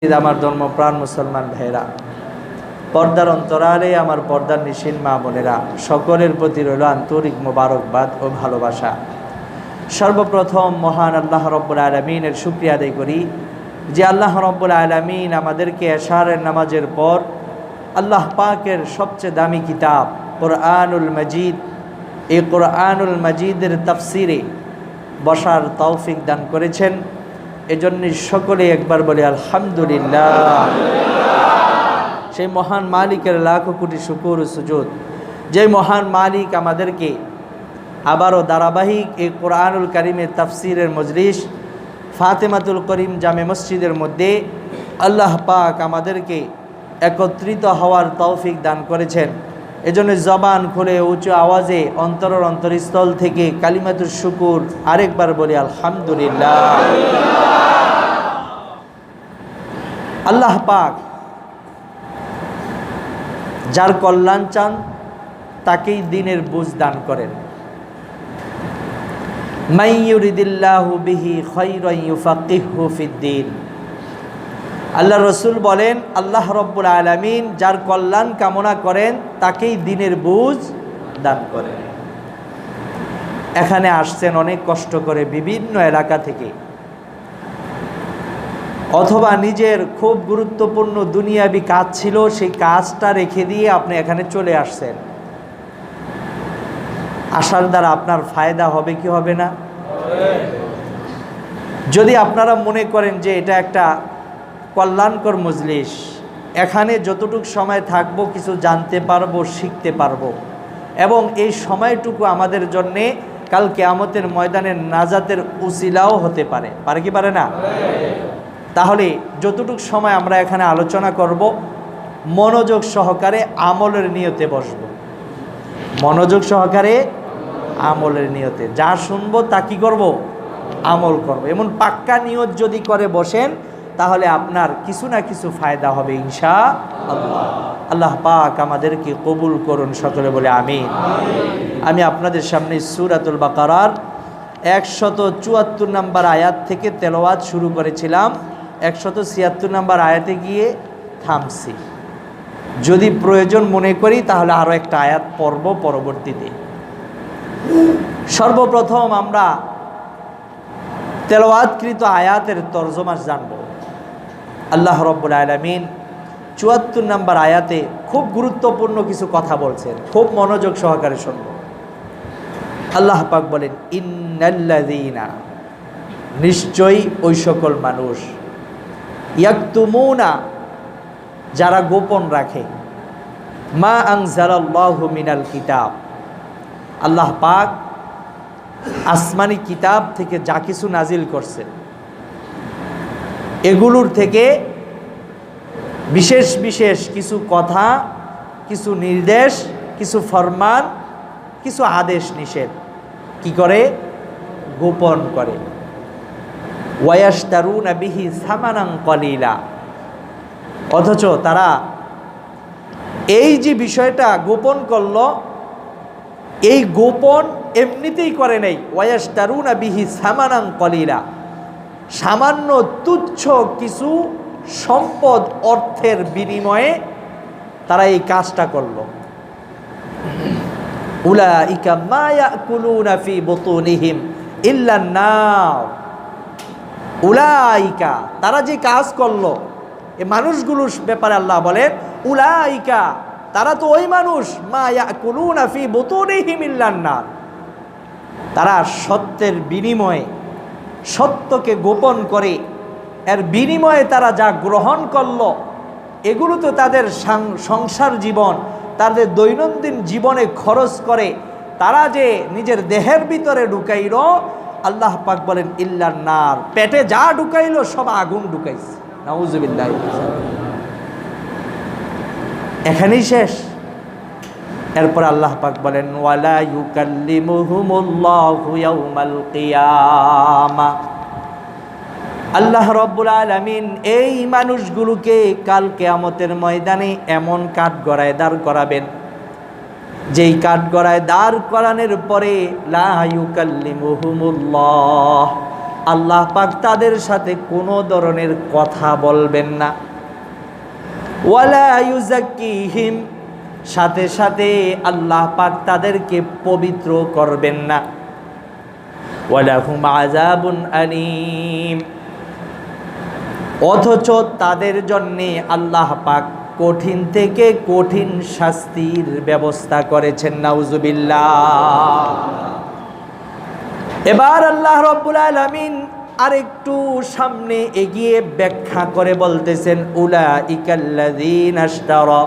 আমার ধর্মপ্রাণ মুসলমান ভাইরা, পর্দার অন্তরালে আমার পর্দার নিশীন মা বোনেরা, সকলের প্রতি রইল আন্তরিক মোবারকবাদ ও ভালোবাসা। সর্বপ্রথম মহান আল্লাহ রব্বুল আলামিনের শুকরিয়া আদায় করি যে আল্লাহ রব্বুল আলামিন আমাদেরকে এশারের নামাজের পর আল্লাহ পাকের সবচেয়ে দামি কিতাব কোরআনুল মজিদ, এই কোরআনুল মজিদের তাফসিরে বসার তৌফিক দান করেছেন। এজন্য সকলে একবার বলি আলহামদুলিল্লাহ। সেই মহান মালিকের লাখো কোটি শুকর ও সুজুদ, যে মহান মালিক আমাদেরকে আবারও ধারাবাহিক এই কোরআনুল কারীমের তাফসিরের মজলিস ফাতেমাতুল করিম জামে মসজিদের মধ্যে আল্লাহ পাক আমাদেরকে একত্রিত হওয়ার তৌফিক দান করেছেন। এজন্য জবান খুলে উঁচু আওয়াজে অন্তরের অন্তরস্থল থেকে কালিমাতুর শুকুর আরেকবার বলি আলহামদুলিল্লাহ। আল্লাহ পাক যার কল্যাণ চান তাকেই দিনের বুঝ দান করেন। মান ইউরিদিল্লাহু বিহি খায়রান ইউফাক্কিহহু ফিদ্দীন। আল্লাহ রসুল বলেন, আল্লাহ রব্বুল আলামিন যার কল্যাণ কামনা করেন তাকেই দিনের বুঝ দান করেন। এখানে আসছেন অনেক কষ্ট করে বিভিন্ন এলাকা থেকে, অথবা নিজের খুব গুরুত্বপূর্ণ দুনিয়াবি কাজ ছিল, সেই কাজটা রেখে দিয়ে আপনি এখানে চলে আসছেন। আসার দ্বারা আপনার ফায়দা হবে কি হবে না? যদি আপনারা মনে করেন যে এটা একটা কল্যাণকর মজলিস, এখানে যতটুকু সময় থাকবো কিছু জানতে পারবো, শিখতে পারবো, এবং এই সময়টুকু আমাদের জন্যে কাল কিয়ামতের ময়দানে নাজাতের উসিলাও হতে পারে, পারে কি পারে না? তাহলে যতটুকু সময় আমরা এখানে আলোচনা করব, মনোযোগ সহকারে আমলের নিয়তে বসব। মনোযোগ সহকারে আমলের নিয়তে যা শুনবো তা কি করব? আমল করব। এমন পাক্কা নিয়ত যদি করে বসেন তাহলে আপনার কিছু না কিছু ফায়দা হবে ইনশাআল্লাহ। আল্লাহ পাক আমাদেরকে কবুল করুন, সকলে বলে আমিন। আমি আপনাদের সামনে সূরাতুল বাকারার 174 নম্বর আয়াত থেকে তেলাওয়াত শুরু করেছিলাম, 176 নম্বর আয়াতে গিয়ে থামছি। যদি প্রয়োজন মনে করি তাহলে আরও একটা আয়াত পড়ব পরবর্তীতে। সর্বপ্রথম আমরা তেলাওয়াতকৃত আয়াতের তরজমা জানব। আল্লাহ রব্বুল আলামিন 74 নম্বর আয়াতে খুব গুরুত্বপূর্ণ কিছু কথা বলছেন, খুব মনোযোগ সহকারে শুনব। আল্লাহ পাক বলেন, ইন্নাল্লাযীনা, নিশ্চয়ই ওই সকল মানুষ, ইয়াকতুমুনা, যারা গোপন রাখে, মা আনজালাল্লাহু মিনাল কিতাব, আল্লাহ পাক আসমানি কিতাব থেকে যা কিছু নাজিল করছেন এগুলোর থেকে বিশেষ বিশেষ কিছু কথা, কিছু নির্দেশ, কিছু ফরমান, কিছু আদেশ নিষেধ কি করে? গোপন করে। ওয়ায়াশতারুনা বিহি সামানান কলিলা, অথচ তারা এই যে বিষয়টা গোপন করলো, এই গোপন এমনিতেই করে নাই। ওয়ায়াশতারুনা বিহি সামানান কলিলা, সামান্য তুচ্ছ কিছু সম্পদ অর্থের বিনিময়ে তারা এই কাজটা করলো। উলাইকা মা ইয়াকুলুনা ফি বুতুনিহিম ইল্লান নার। উলাইকা, তারা যে কাজ করলো, এই মানুষগুলোর ব্যাপারে আল্লাহ বলেন, উলাইকা, তারা তো ওই মানুষ, মা ইয়াকুলুনা ফি বুতুনিহিম ইল্লান নার, তারা সত্যের বিনিময়ে, সত্যকে গোপন করে এর বিনিময়ে তারা যা গ্রহণ করলো, এগুলো তো তাদের সংসার জীবন, তাদের দৈনন্দিন জীবনে খরচ করে তারা যে নিজের দেহের ভিতরে ঢুকাইল, আল্লাহ পাক বলেন ইল্লান নার, পেটে যা ঢুকাইল সব আগুন ঢুকাইছে। নাউজুবিল্লাহ। এখানেই শেষ? এরপর আল্লাহ পাক বলেন, ওয়ালা ইউকাল্লিমুহুমুল্লাহু ইয়াউমাল কিয়ামা, আল্লাহ রব্বুল আলামিন এই মানুষগুলোকে কাল কিয়ামতের ময়দানে এমন কাঠগড়ায় দাঁড় করাবেন, যেই কাঠগড়ায় দাঁড় করানোর পরে লা ইউকাল্লিমুহুমুল্লাহ, আল্লাহ পাক তাদের সাথে কোনো ধরনের কথা বলবেন না। ওয়ালা ইউজাক্কিহিম, সাথে সাথে আল্লাহ পাক তাদেরকে পবিত্র করবেন না। ওয়ালাহুম আযাবুন আলীম, অথচ তাদের জন্যে আল্লাহ পাক কঠিন থেকে কঠিন শাস্তির ব্যবস্থা করেছেন। নাউজুবিল্লাহ। এবার আল্লাহ রাব্বুল আলামিন আরেকটু সামনে এগিয়ে ব্যাখ্যা করে বলতেছেন, উলাইকাল্লাযীনা ইশতারাউ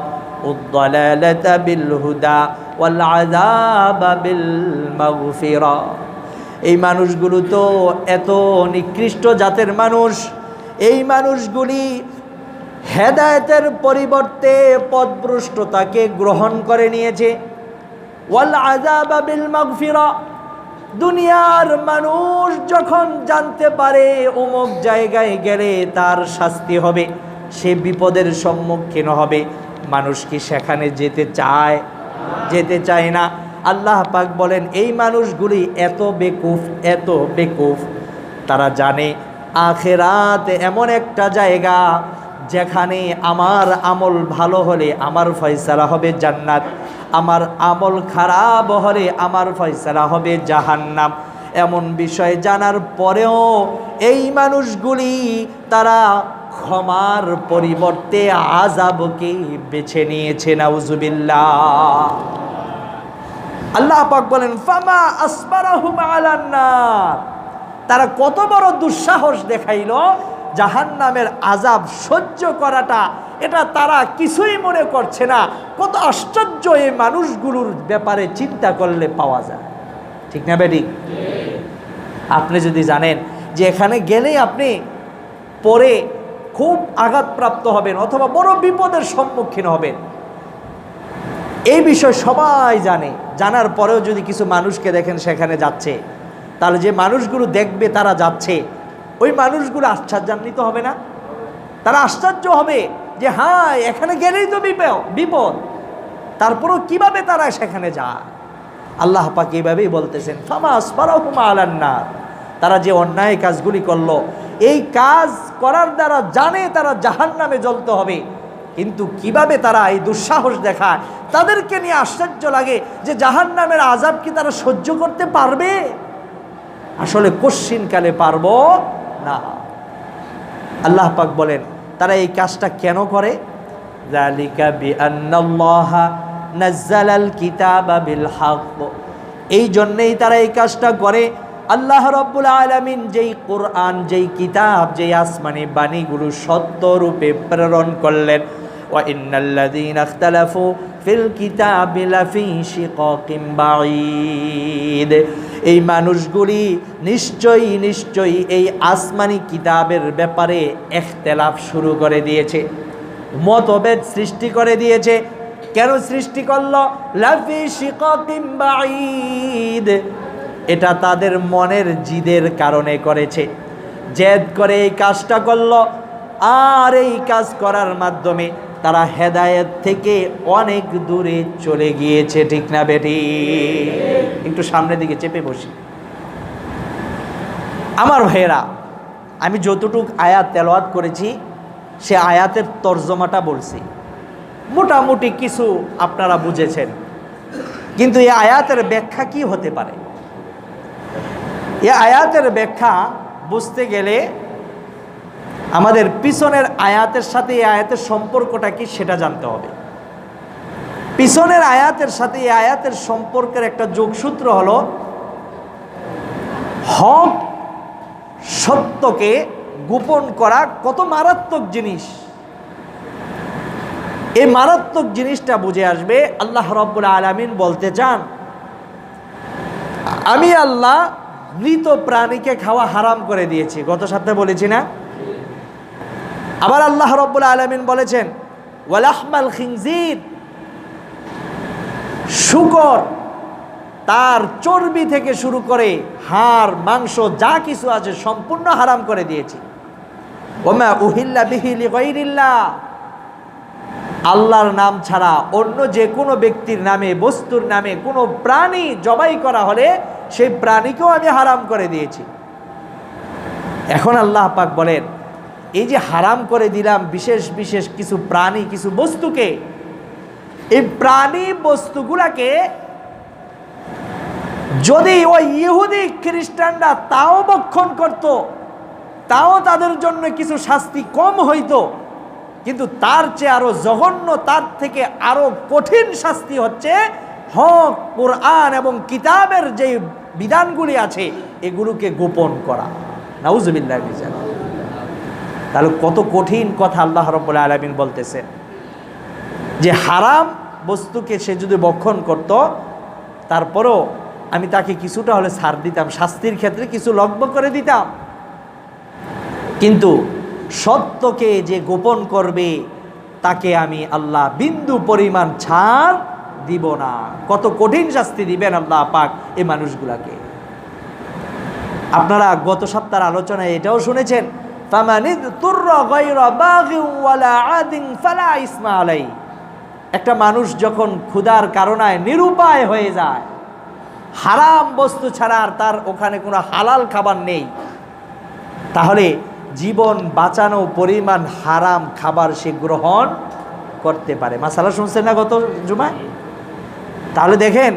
উদ-দালালাতা বিল হুদা ওয়াল আযাবা বিল মাগফিরা। এই মানুষগুলো তো এত নিকৃষ্ট জাতের মানুষ, এই মানুষগুলি হেদায়েতের পরিবর্তে পথভ্রষ্টতাকে গ্রহণ করে নিয়েছে। ওয়াল আযাবা বিল মাগফিরা, দুনিয়ার মানুষ যখন জানতে পারে অমুক জায়গায় গেলে তার শাস্তি হবে, সে বিপদের সম্মুখীন হবে, মানুষ কি সেখানে যেতে চায়? যেতে চায় না। আল্লাহ পাক বলেন এই মানুষগুলি এত বেকুফ, এত বেকুফ, তারা জানে আখিরাত এমন একটা জায়গা যেখানে আমার আমল ভালো হলে আমার ফয়সালা হবে জান্নাত, আমার আমল খারাপ হলে আমার ফয়সালা হবে জাহান্নাম। এমন বিষয় জানার পরেও এই মানুষগুলি তারা ক্ষমার পরিবর্তে আযাবকে বেছে নিয়েছে। নাউজুবিল্লাহ। আল্লাহ পাক বলেন, ফামা আসবারাহুম আলান নার, তারা কত বড় দুঃসাহস দেখাইল, জাহান্নামের আযাব সহ্য করাটা এটা তারা কিছুই মনে করছে না। কত আশ্চর্য এই মানুষগুলোর ব্যাপারে চিন্তা করলে পাওয়া যায়, ঠিক না বেটি? আপনি যদি জানেন যে এখানে গেলেই আপনি পরে খুব আঘাতপ্রাপ্ত হবেন অথবা বড় বিপদের সম্মুখীন হবেন, এই বিষয় সবাই জানে, জানার পরেও যদি কিছু মানুষকে দেখেন সেখানে যাচ্ছে, তাহলে যে মানুষগুলো দেখবে তারা যাচ্ছে, ওই মানুষগুলো আশ্চর্যান্বিত হবে না? তারা আশ্চর্য হবে যে হ্যাঁ এখানে গেলেই তো বিপদ, তারপরও কিভাবে তারা সেখানে যায়। আল্লাহ পাক এইভাবেই বলতেছেন, ফামা আসবারাহুম আলান নার, তারা যে অন্যায় কাজগুলি করলো, এই কাজ করার দ্বারা জানে তারা জাহান্নামে জ্বলতে হবে, কিন্তু কিভাবে তারা এই দুঃসাহস দেখায়, তাদেরকে নিয়ে আশ্চর্য লাগে যে জাহান্নামের আযাব কি তারা সহ্য করতে পারবে? আসলে কশ্চিনকালে পারবো না। আল্লাহ পাক বলেন তারা এই কাজটা কেন করে? যালিকা বিআন্নাল্লাহা নাযালাল কিতাবা বিল হক, এই জন্যেই তারা এই কাজটা করে। আল্লাহ রাব্বুল আলামিন যেই কোরআন, যেই কিতাব, যেই আসমানি বাণীগুলো সত্য রূপে প্রেরণ করলেন, ওয়া ইন্নাল্লাযীনা ইখতালাফু ফিল কিতাবি লাফি শিকাকিম বাঈদ, এই মানুষগুলি নিশ্চয়ই এই আসমানি কিতাবের ব্যাপারে ইখতিলাফ শুরু করে দিয়েছে, মতভেদ সৃষ্টি করে দিয়েছে। কেন সৃষ্টি করলো? লাফি শিকাকিম বাঈদ, এটা তাদের মনের জিদের কারণে করেছে, জেদ করে এই কাজটা করলো, আর এই কাজ করার মাধ্যমে তারা হেদায়েত থেকে অনেক দূরে চলে গিয়েছে, ঠিক না বেটি? একটু সামনের দিকে চেপে বসি। আমার ভাইয়েরা, আমি যতটুক আয়াত তেলাওয়াত করেছি সে আয়াতের তর্জমাটা বলছি, মোটামুটি কিছু আপনারা বুঝেছেন, কিন্তু এই আয়াতের ব্যাখ্যা কি হতে পারে? এই আয়াতের ব্যাখ্যা বুঝতে গেলে আমাদের পিছনের আয়াতের সাথে এই আয়াতের সম্পর্কটা কি সেটা জানতে হবে। পিছনের আয়াতের সাথে এই আয়াতের সম্পর্কের একটা যোগসূত্র হলো, হক সত্যকে গোপন করা কত মারাত্মক জিনিস। এই মারাত্মক জিনিসটা বুঝে আসবে। আল্লাহ রাব্বুল আলামিন বলতে চান, আমি আল্লাহ মৃত প্রাণীকে খাওয়া হারাম করে দিয়েছি, গত সপ্তাহে বলেছি না? আবার আল্লাহ রাব্বুল আলামিন বলেছেন, ওয়ালাহমাল খিনজির, শূকর তার চর্বি থেকে শুরু করে হাড় মাংস যা কিছু আছে সম্পূর্ণ হারাম করে দিয়েছি। ওমা উহিল্লা বিহি লিগাইরিল্লাহ, আল্লাহর নাম ছাড়া অন্য যে কোনো ব্যক্তির নামে, বস্তুর নামে কোনো প্রাণী জবাই করা হলে সেই প্রাণীকেও আমি হারাম করে দিয়েছি। এখন আল্লাহ পাক বলেন, এই যে হারাম করে দিলাম বিশেষ বিশেষ কিছু প্রাণী, কিছু বস্তুকে, এই প্রাণী বস্তুগুলাকে যদি ওই ইহুদি খ্রিস্টানরা তাও ভক্ষণ করত, তাও তাদের জন্য কিছু শাস্তি কম হইতো, কিন্তু তার চেয়ে আরো জঘন্য, তার থেকে আরো কঠিন শাস্তি হচ্ছে হক কোরআন এবং কিতাবের যে বিধানগুলি আছে এগুলোকে গোপন করা। নাউজুবিল্লাহ। তাহলে কত কঠিন কথা আল্লাহ রাব্বুল আলামিন বলতেছেন, যে হারাম বস্তুকে সে যদি ভক্ষণ করত, তারপরও আমি তাকে কিছুটা হলে ছাড় দিতাম, শাস্তির ক্ষেত্রে কিছু লঘু করে দিতাম, কিন্তু সত্যকে যে গোপন করবে তাকে আমি আল্লাহ বিন্দু পরিমাণ ছাড় দিব না। কত কঠিন শাস্তি দিবেন আল্লাহ পাক এই মানুষগুলাকে। আপনারা গত সপ্তাহের আলোচনায় এটাও শুনেছেন, একটা মানুষ যখন ক্ষুধার কারণে নিরুপায় হয়ে যায়, হারাম বস্তু ছাড়া আর তার ওখানে কোনো হালাল খাবার নেই, তাহলে জীবন বাঁচানো পরিমাণ হারাম খাবার সে গ্রহণ করতে পারে। মাসালা শুনছেন না গত জুমায়? তাহলে দেখেন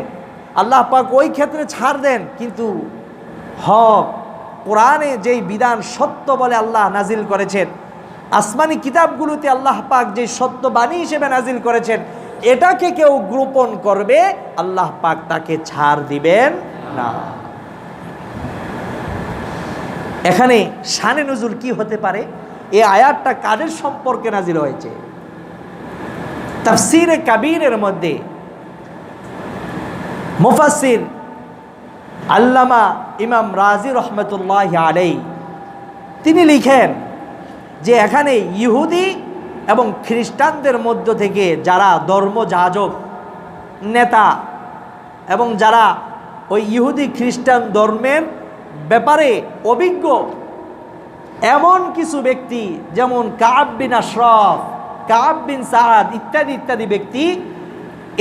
আল্লাহ পাক ওই ক্ষেত্রে ছাড় দেন, কিন্তু হক কোরআনে যেই বিধান সত্য বলে আল্লাহ নাজিল করেছেন, আসমানি কিতাবগুলোতে আল্লাহ পাক যে সত্য বাণী হিসেবে নাজিল করেছেন, এটাকে কেউ গোপন করবে আল্লাহ পাক তাকে ছাড় দিবেন না। এখানে শানে নুজুল কি হতে পারে? এই আয়াতটা কাদের সম্পর্কে নাজিল হয়েছে? তাফসীরে কাবীরের মধ্যে মুফাসসির আল্লামা ইমাম রাজি রহমতুল্লাহ আলাইহি তিনি লিখেন যে এখানে ইহুদি এবং খ্রিস্টানদের মধ্য থেকে যারা ধর্মযাজক নেতা এবং যারা ওই ইহুদি খ্রিস্টান ধর্মের ব্যাপারে অভিজ্ঞ এমন কিছু ব্যক্তি, যেমন কাব বিন আশরাফ, কাব বিন সাআদ ইত্যাদি ইত্যাদি ব্যক্তি,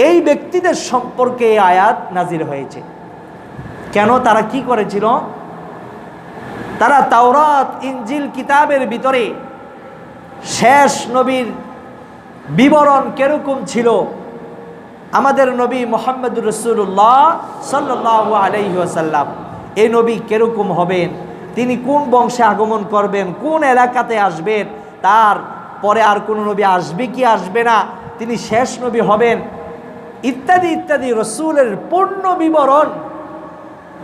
এই ব্যক্তিদের সম্পর্কে এই আয়াত নাজিল হয়েছে। কেন? তারা কি করেছিল? তারা তাওরাত ইনজিল কিতাবের ভিতরে শেষ নবীর বিবরণ কিরকম ছিল, আমাদের নবী মুহাম্মদুর রাসূলুল্লাহ সাল্লাল্লাহু আলাইহি ওয়াসাল্লাম এই নবী কিরকম হবেন, তিনি কোন বংশে আগমন করবেন, কোন এলাকাতে আসবেন, তার পরে আর কোন নবী আসবে কি আসবে না, তিনি শেষ নবী হবেন, ইত্যাদি ইত্যাদি রসুলের পূর্ণ বিবরণ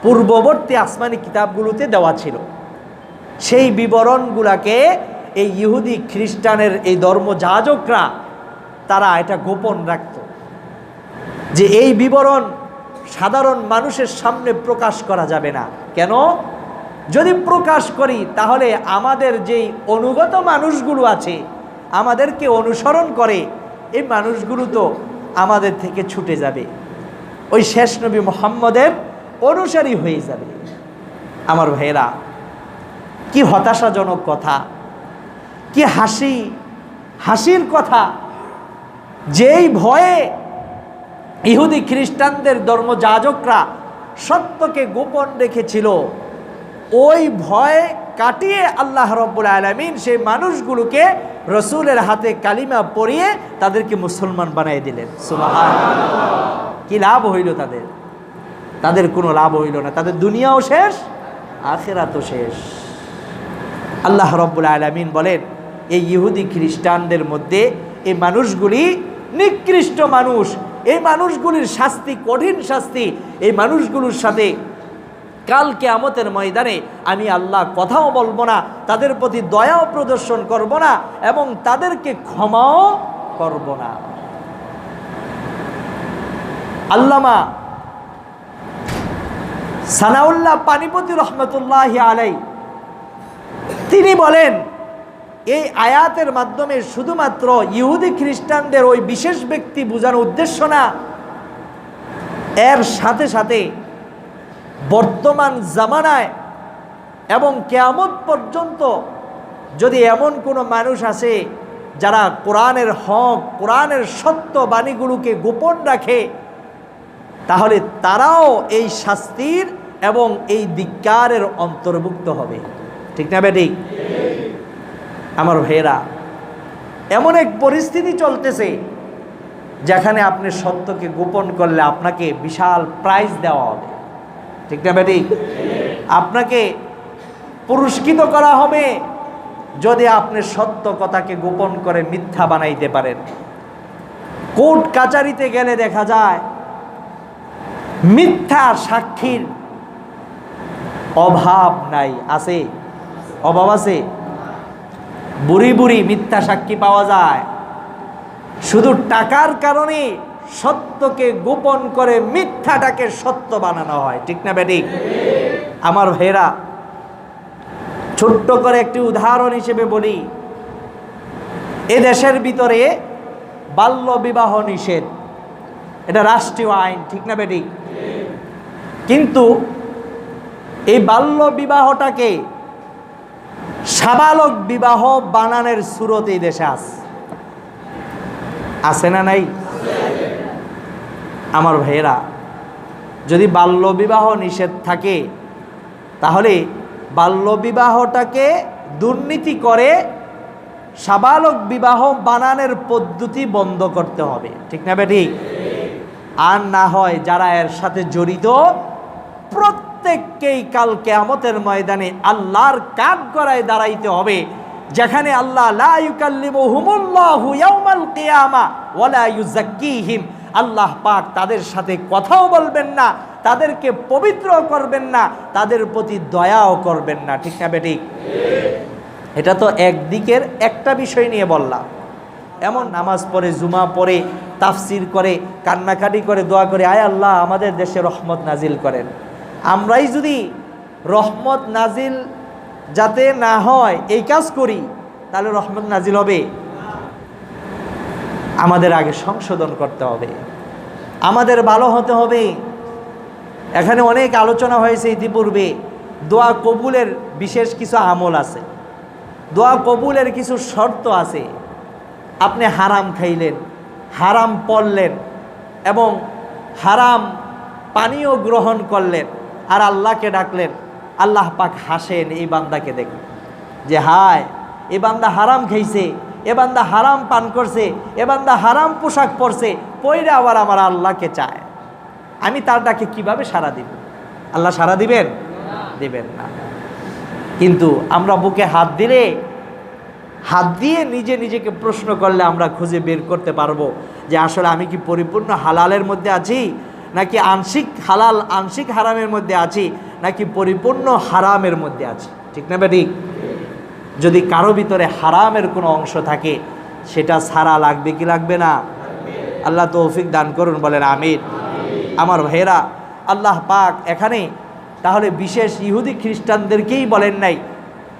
পূর্ববর্তী আসমানি কিতাবগুলোতে দেওয়া ছিল। সেই বিবরণগুলোকে এই ইহুদি খ্রিস্টানের এই ধর্মযাজকরা তারা এটা গোপন রাখত, যে এই বিবরণ সাধারণ মানুষের সামনে প্রকাশ করা যাবে না। কেন? যদি প্রকাশ করি তাহলে আমাদের যেই অনুগত মানুষগুলো আছে, আমাদেরকে অনুসরণ করে, এই মানুষগুলো তো আমাদের থেকে ছুটে যাবে, ওই শেষ নবী মুহাম্মদের অনুসারী হয়ে যাবে। আমার ভাইয়েরা, কি হতাশাজনক কথা, কি হাসির কথা, যেই ভয়ে ইহুদি খ্রিস্টানদের ধর্মযাজকরা সত্যকে গোপন রেখেছিল, ওই ভয় কাটিয়ে আল্লাহ রাব্বুল আলামিন সেই মানুষগুলোকে রসুলের হাতে কালিমা পরিয়ে তাদেরকে মুসলমান বানিয়ে দিলেন। সুবহানাল্লাহ। কি লাভ হইল তাদের? তাদের কোনো লাভ হইল না, তাদের দুনিয়াও শেষ, আখিরাতও শেষ। আল্লাহ রাব্বুল আলামিন বলেন, এই ইহুদি খ্রিস্টানদের মধ্যে এই মানুষগুলি নিকৃষ্ট মানুষ, এই মানুষগুলির শাস্তি কঠিন শাস্তি, এই মানুষগুলোর সাথে কাল কিয়ামতের ময়দানে আমি আল্লাহ কথাও বলবো না, তাদের প্রতি দয়াও প্রদর্শন করব না এবং তাদেরকে ক্ষমাও করব না। আল্লামা সানাউল্লাহ পানিপতি রহমতুল্লাহি আলাইহি তিনি বলেন, এই আয়াতের মাধ্যমে শুধুমাত্র ইহুদি খ্রিস্টানদের ওই বিশেষ ব্যক্তি বোঝানোর উদ্দেশ্য না, এর সাথে সাথে বর্তমান জামানায় এবং কিয়ামত পর্যন্ত যদি এমন কোনো মানুষ আছে যারা কোরআনের হক, কোরআনের সত্য বাণীগুলোকে গোপন রাখে, তাহলে তারাও এই শাস্তির এবং এই ধিক্কারের অন্তর্ভুক্ত হবে। ঠিক না বেটি? আমার ভাইয়েরা, এমন এক পরিস্থিতি চলতেছে যেখানে আপনি সত্যকে গোপন করলে আপনাকে বিশাল প্রাইজ দেওয়া হবে। ঠিক না বেটি? আপনাকে পুরস্কৃত করা হবে যদি আপনি সত্য কথাকে গোপন করে মিথ্যা বানাইতে পারেন। কোর্ট কাচারিতে গেলে দেখা যায় মিথ্যা সাক্ষীর অভাব নাই। আছে? অভাব আছে? বুড়ি বুড়ি মিথ্যা সাক্ষী পাওয়া যায়। শুধু টাকার কারণে সত্যকে গোপন করে মিথ্যাটাকে সত্য বানানো হয়। ঠিক না বেটি? আমার ভাইরা, ছোট্ট করে একটি উদাহরণ হিসেবে বলি, এ দেশের ভিতরে বাল্য বিবাহ নিষেধ, এটা রাষ্ট্রীয় আইন। ঠিক না বেটি? কিন্তু এই বাল্য বিবাহটাকে সাবালক বিবাহ বানানোর সুরত এই দেশে আছে না নাই? আমার ভাইয়েরা, যদি বাল্য বিবাহ নিষেধ থাকে তাহলে বাল্য বিবাহটাকে দুর্নীতি করে সাবালক বিবাহ বানানোর পদ্ধতি বন্ধ করতে হবে। ঠিক না বেটি? আর না হয় যারা এর সাথে জড়িত প্রত্যেককেই কাল কিয়ামতের ময়দানে আল্লাহর কাঠগড়ায় দাঁড়াইতে হবে, যেখানে আল্লাহ লা ইউকাল্লিমুহুমুল্লাহু ইয়াউমাল কিয়ামা ওয়া লা ইউযাক্কিহিম, আল্লাহ পাক তাদের সাথে কথাও বলবেন না, তাদেরকে পবিত্র করবেন না, তাদের প্রতি দয়াও করবেন না। ঠিক না বেটি? এটা তো একদিকের একটা বিষয় নিয়ে বললাম। এমন নামাজ পড়ে, জুমা পড়ে, তাফসির করে, কান্নাকাটি করে, দোয়া করে, আয় আল্লাহ আমাদের দেশে রহমত নাজিল করেন। আমরাই যদি রহমত নাজিল যাতে না হয় এই কাজ করি, তাহলে রহমত নাজিল হবে? আমাদের আগে সংশোধন করতে হবে, আমাদের ভালো হতে হবে। এখানে অনেক আলোচনা হয়েছে ইতিপূর্বে, দোয়া কবুলের বিশেষ কিছু আমল আছে, দোয়া কবুলের কিছু শর্ত আছে। আপনি হারাম খাইলেন, হারাম পড়লেন এবং হারাম পানীয় গ্রহণ করলেন আর আল্লাহকে ডাকলেন, আল্লাহ পাক হাসেন এই বান্দাকে দেখে যে হায় এ বান্দা হারাম খাইছে, এ বান্দা হারাম পান করছে, এ বান্দা হারাম পোশাক পরছে, পইরা আবার আমার আল্লাহকে চায়, আমি তার ডাকে কিভাবে সাড়া দিব? আল্লাহ সাড়া দিবেন? দিবেন না। কিন্তু আমরা বুকে হাত দিলে, হাত দিয়ে নিজে নিজেকে প্রশ্ন করলে আমরা খুঁজে বের করতে পারবো যে আসলে আমি কি পরিপূর্ণ হালালের মধ্যে আছি, নাকি আংশিক হালাল আংশিক হারামের মধ্যে আছি, নাকি পরিপূর্ণ হারামের মধ্যে আছি। ঠিক না বেঠিক? যদি কারো ভিতরে হারামের কোনো অংশ থাকে সেটা ছাড়া লাগবে কি লাগবে না? আল্লাহ তৌফিক দান করুন, বলেন আমিন। আমার ভাইয়েরা, আল্লাহ পাক এখানে তাহলে বিশেষ ইহুদি খ্রিস্টানদেরকেই বলেন নাই,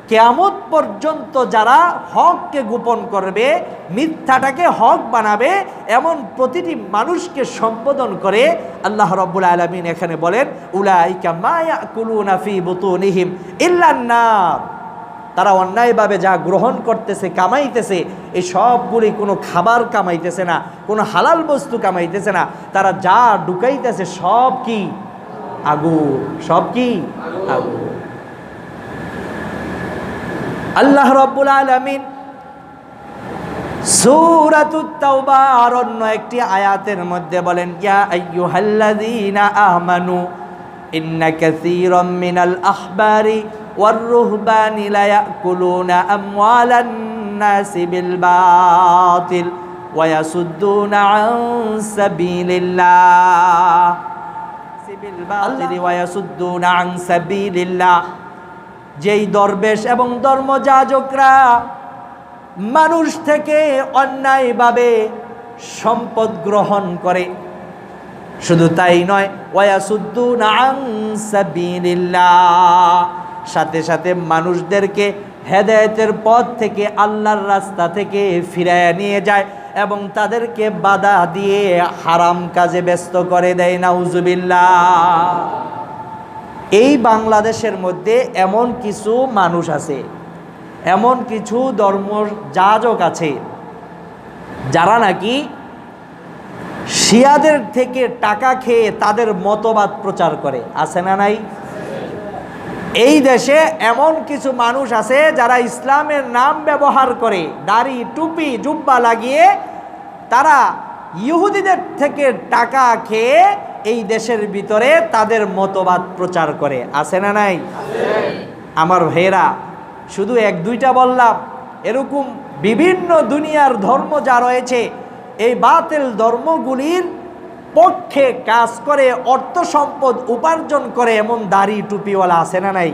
কিয়ামত পর্যন্ত যারা হককে গোপন করবে, মিথ্যাটাকে হক বানাবে, এমন প্রতিটি মানুষকে সম্বোধন করে আল্লাহ রাব্বুল আলামিন এখানে বলেন, উলাইকা মা ইয়াকুলুনা ফি বুতুনিহিম ইল্লান নার। তারা অন্যায়ভাবে যা গ্রহণ করতেছে, কামাইতেছে, এই সবগুলি কোনো খাবার কামাইতেছে না, কোনো হালাল বস্তু কামাইতেছে না, তারা যা ঢুকাইতেছে সব কি? আগুন। সব কি? আগুন। আল্লাহ রাব্বুল আলামিন সূরাতুত তাওবার অন্য একটি আয়াতের মধ্যে বলেন, ইয়া আইয়ুহাল্লাযীনা আমানু ইন্না কাসীরাম মিনাল আহবারি ওয়ার রুহবানি লা ইয়াকুলুনা আমওয়ালান নাসি বিল বাতিল ওয়া ইয়াসুদ্দুনা আন সাবিলিল্লাহ বিল বাতিল ওয়া ইয়াসুদ্দুনা আন সাবিলিল্লাহ। যেই দরবেশ এবং ধর্মযাজকরা মানুষ থেকে অন্যায়ভাবে সম্পদ গ্রহণ করে, শুধু তাই নয়, ওয়ায়াসুদ্দুনা আন সাবিলিল্লাহ, সাথে সাথে মানুষদেরকে হেদায়েতের পথ থেকে, আল্লাহর রাস্তা থেকে ফিরাইয়া নিয়ে যায় এবং তাদেরকে বাধা দিয়ে হারাম কাজে ব্যস্ত করে দেয়। নাউজুবিল্লাহ। এই বাংলাদেশের মধ্যে এমন কিছু মানুষ আছে, এমন কিছু ধর্মযাজক আছে যারা নাকি শিয়াদের থেকে টাকা খেয়ে তাদের মতবাদ প্রচার করে। আছে না নাই? এই দেশে এমন কিছু মানুষ আছে যারা ইসলামের নাম ব্যবহার করে দাড়ি টুপি জুব্বা লাগিয়ে তারা ইহুদিদের থেকে টাকা খেয়ে এই দেশের ভিতরে তাদের মতবাদ প্রচার করে, আছে না নাই? আমার ভাইয়েরা, শুধু এক দুইটা বললাম, এরকম বিভিন্ন দুনিয়ার ধর্ম যা রয়েছে এই বাতিল ধর্মগুলির পক্ষে কাজ করে অর্থ সম্পদ উপার্জন করে এমন দাড়ি টুপিওয়ালা আছে না নাই?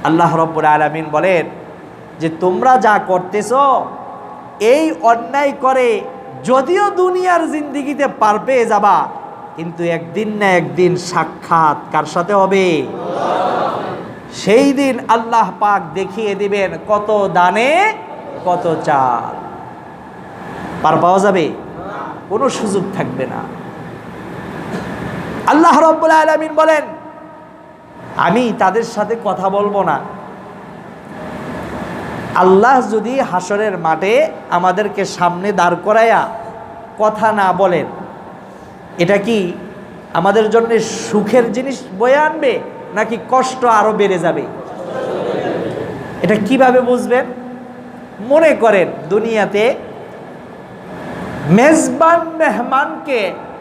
আল্লাহ রাব্বুল আলামিন বলেন যে তোমরা যা করতেছো এই অন্যায় করে যদিও দুনিয়ার জিন্দেগিতে পার পেয়ে যাবা, কিন্তু একদিন না একদিন সাক্ষাৎ কার সাথে হবে? সেই দিন আল্লাহ পাক দেখিয়ে দিবেন কত দানে কত চাল। পার পাওয়া যাবে? কোনো সুযোগ থাকবে না। আল্লাহ রাব্বুল আলামিন বলেন আমি তাদের সাথে কথা বলবো না। আল্লাহ যদি হাসরের মাঠে আমাদেরকে সামনে দাঁড় করায়া কথা না বলেন, এটা কি আমাদের জন্য সুখের জিনিস বয়ে আনবে নাকি কষ্ট আরো বেড়ে যাবে? এটা কিভাবে বুঝবেন? মনে করেন দুনিয়াতে মেজবান মেহমানকে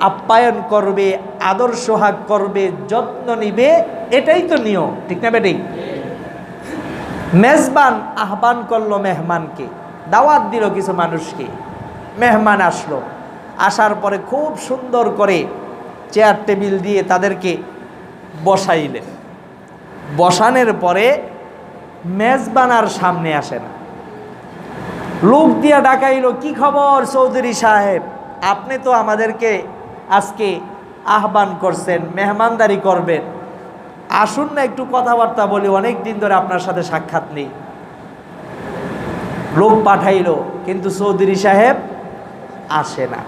আপ্যায়ন করবে, আদর সোহাগ করবে, যত্ন নিবে, এটাই তো নিয়ম, ঠিক না বেটি? মেজবান আহ্বান করলো মেহমানকে, দাওয়াত দিল কিছু মানুষকে, মেহমান আসলো, আসার পরে খুব সুন্দর করে চেয়ার টেবিল দিয়ে তাদেরকে বসাইলেন। বসানোর পরে মেজবান আর সামনে আসে না, লোক দিয়া ডাকাইলো, কি খবর চৌধুরী সাহেব, আপনি তো আমাদেরকে আজকে আহ্বান করছেন, মেহমানদারি করবেন, আসুন না একটু কথাবার্তা বলি, অনেক দিন ধরে আপনার সাথে সাক্ষাৎ নেই। লোক পাঠাইলো কিন্তু চৌধুরী সাহেব আসে না।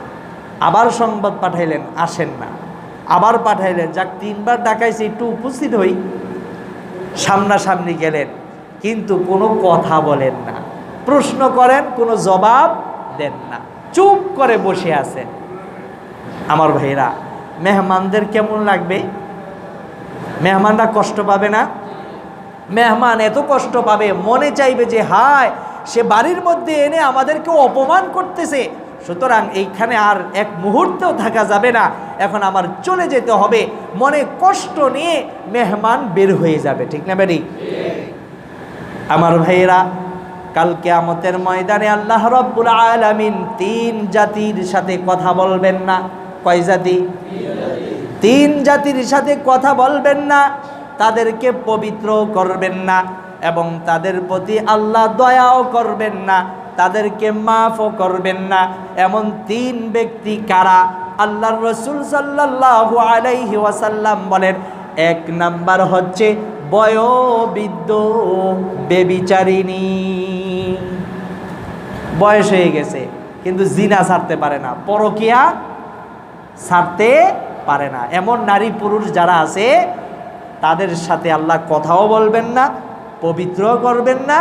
আবার সংবাদ পাঠাইলেন, আসেন না। আবার পাঠাইলেন, যাক তিনবার ডাকাইছে, একটু উপস্থিত হই। সামনাসামনি গেলেন কিন্তু কোনো কথা বলেন না, প্রশ্ন করেন কোনো জবাব দেন না, চুপ করে বসে আছেন। আমার ভাইরা, মেহমানদের কেমন লাগবে? মেহমানরা কষ্ট পাবে না? মেহমান এত কষ্ট পাবে, মনে চাইবে যে হায় সে বাড়ির মধ্যে এনে আমাদেরকে অপমান করতেছে, সুতরাং এইখানে আর এক মুহূর্তেও থাকা যাবে না, এখন আমার চলে যেতে হবে। মনে কষ্ট নিয়ে মেহমান বের হয়ে যাবে, ঠিক না বেরি? আমার ভাইয়েরা, কাল কিয়ামতের ময়দানে আল্লাহ রাব্বুল আলামিন তিন জাতির সাথে কথা বলবেন না। কয় জাতি? তিন জাতির সাথে কথা বলবেন না, তাদেরকে পবিত্র করবেন না এবং তাদের প্রতি আল্লাহ দয়াও করবেন না, তাদেরকে মাফও করবেন না। এমন তিন ব্যক্তি কারা? আল্লাহর রাসূল সাল্লাল্লাহু আলাইহি ওয়াসাল্লাম বলেন, এক নাম্বার হচ্ছে বয়োবৃদ্ধ বেবিচারিণী, বয়স হয়ে গেছে কিন্তু জিনা ছাড়তে পারে না, পরকিয়া ছাড়তে পারে না, এমন নারী পুরুষ যারা আছে তাদের সাথে আল্লাহ কথাও বলবেন না, পবিত্র করবেন না,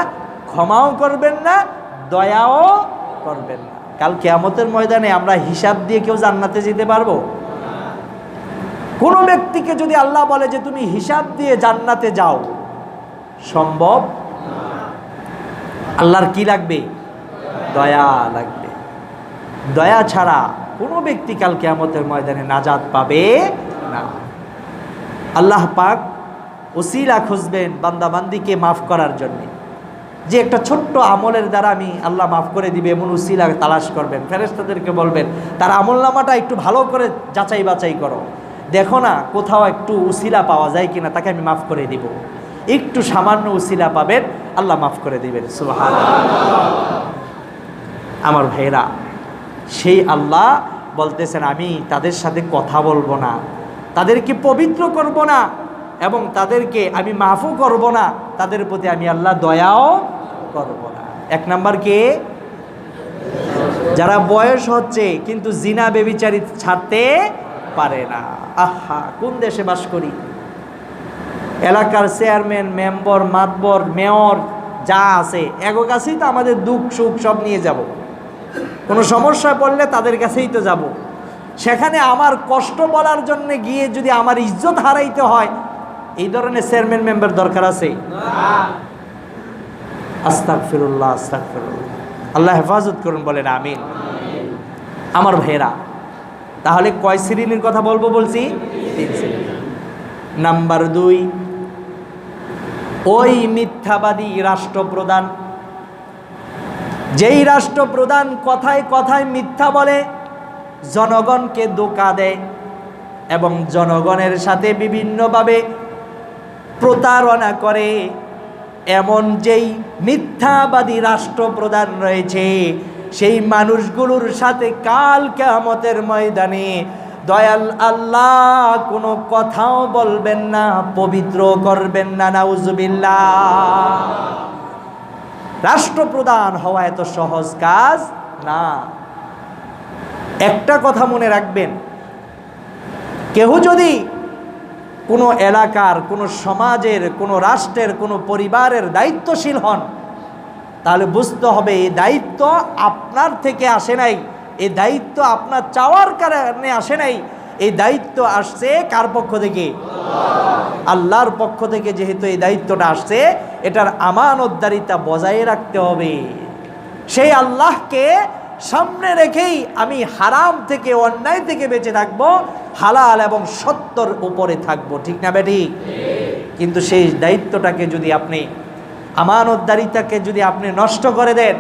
ক্ষমাও করবেন না, দয়াও করবেন না। কাল কিয়ামতের ময়দানে আমরা হিসাব দিয়ে কেউ জান্নাতে যেতে পারবো? কোনো ব্যক্তিকে যদি আল্লাহ বলে যে তুমি হিসাব দিয়ে জান্নাতে যাও, সম্ভব? আল্লাহর কি লাগবে? দয়া লাগবে। দয়া ছাড়া কোনো ব্যক্তি কাল কিয়ামতের ময়দানে নাজাত পাবে না। আল্লাহ পাক ওসিলা খুঁজবেন বান্দাবান্দিকে মাফ করার জন্য, যে একটা ছোট্ট আমলের দ্বারা আমি আল্লাহ মাফ করে দিবে এমন ওসিলা তালাশ করবেন। ফেরেশতাদেরকে বলবেন তার আমলনামাটা একটু ভালো করে যাচাই বাছাই করো, দেখো না কোথাও একটু উসিলা পাওয়া যায় কিনা, তাকে আমি মাফ করে দিব। একটু সামান্য উসিলা পাবেন, আল্লাহ মাফ করে দিবেন। সুবহানাল্লাহ। আমার ভাইরা, সেই আল্লাহ বলতেছেন আমি তাদের সাথে কথা বলবো না, তাদেরকে পবিত্র করব না এবং তাদেরকে আমি মাফও করব না, তাদের প্রতি আমি আল্লাহ দয়াও করব না। এক নাম্বার কে? যারা বয়স হচ্ছে কিন্তু জিনা বেবিচারি ছাড়তে পারে না। আহা, কোন দেশে বাস করি? এলাকার চেয়ারম্যান, মেম্বার, মাতবর, মেয়র যা আছে এগো কাছেই তো আমাদের দুঃখ সুখ সব নিয়ে যাব। কোনো সমস্যা পড়লে তাদের কাছেই তো যাব। সেখানে আমার কষ্ট বলার জন্য গিয়ে যদি আমার ইজ্জত হারাইতে হয়, এই ধরনের চেয়ারম্যান মেম্বার দরকার আছে? আস্তাগফিরুল্লাহ, আস্তাগফিরুল্লাহ। আল্লাহ হেফাজত করুন, বলেন আমিন। আমার ভাইয়েরা, তাহলে কয় শ্রেণীর কথা বলবো বলছি? 3 শ্রেণী। নাম্বার 2, ওই মিথ্যাবাদী রাষ্ট্রপ্রধান, যেই রাষ্ট্রপ্রধান কথায় কথায় মিথ্যা বলে, জনগণকে ধোঁকা দেয় এবং জনগণের সাথে বিভিন্নভাবে প্রতারণা করে, এমন যেই মিথ্যাবাদী রাষ্ট্রপ্রধান রয়েছে, সেই মানুষগুলোর সাথে কাল কিয়ামতের ময়দানে দয়াল আল্লাহ কোনো কথাও বলবেন না, পবিত্র করবেন না। নাউজুবিল্লাহ। রাষ্ট্রপ্রধান হওয়া এত সহজ কাজ না। একটা কথা মনে রাখবেন, কেউ যদি কোনো এলাকার, কোনো সমাজের, কোনো রাষ্ট্রের, কোনো পরিবারের দায়িত্বশীল হন, তাহলে বুঝতে হবে এই দায়িত্ব আপনার থেকে আসে নাই, এই দায়িত্ব আপনার চাওয়ার কারণে আসে নাই, এই দায়িত্ব আসছে কার পক্ষ থেকে? আল্লাহর পক্ষ থেকে। যেহেতু এই দায়িত্বটা আসছে, এটার আমানতদারিতা বজায় রাখতে হবে। সেই আল্লাহকে সামনে রেখেই আমি হারাম থেকে, অন্যায় থেকে বেঁচে থাকবো, হালাল এবং সত্যর উপরে থাকবো। ঠিক না বেটি? কিন্তু সেই দায়িত্বটাকে যদি আপনি, আমানতদারিতাকে যদি আপনি নষ্ট করে দেন,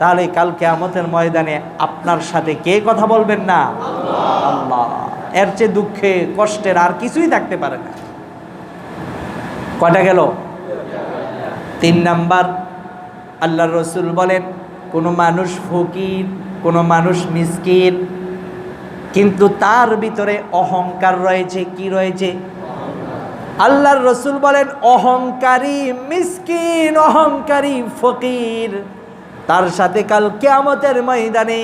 তাহলে কাল কিয়ামতের ময়দানে আপনার সাথে কে কথা বলবেন না? আল্লাহ। এর চেয়ে দুঃখে কষ্টের আর কিছুই থাকতে পারে না। কয়টা গেল? 3 নাম্বার, আল্লাহর রাসূল বলেন, কোনো মানুষ ফকির, কোনো মানুষ মিসকিন, কিন্তু তার ভিতরে অহংকার রয়েছে। কি রয়েছে? আল্লাহর রাসূল বলেন, অহংকারী মিসকিন, অহংকারী ফকির, তার সাথে কাল কিয়ামতের ময়দানে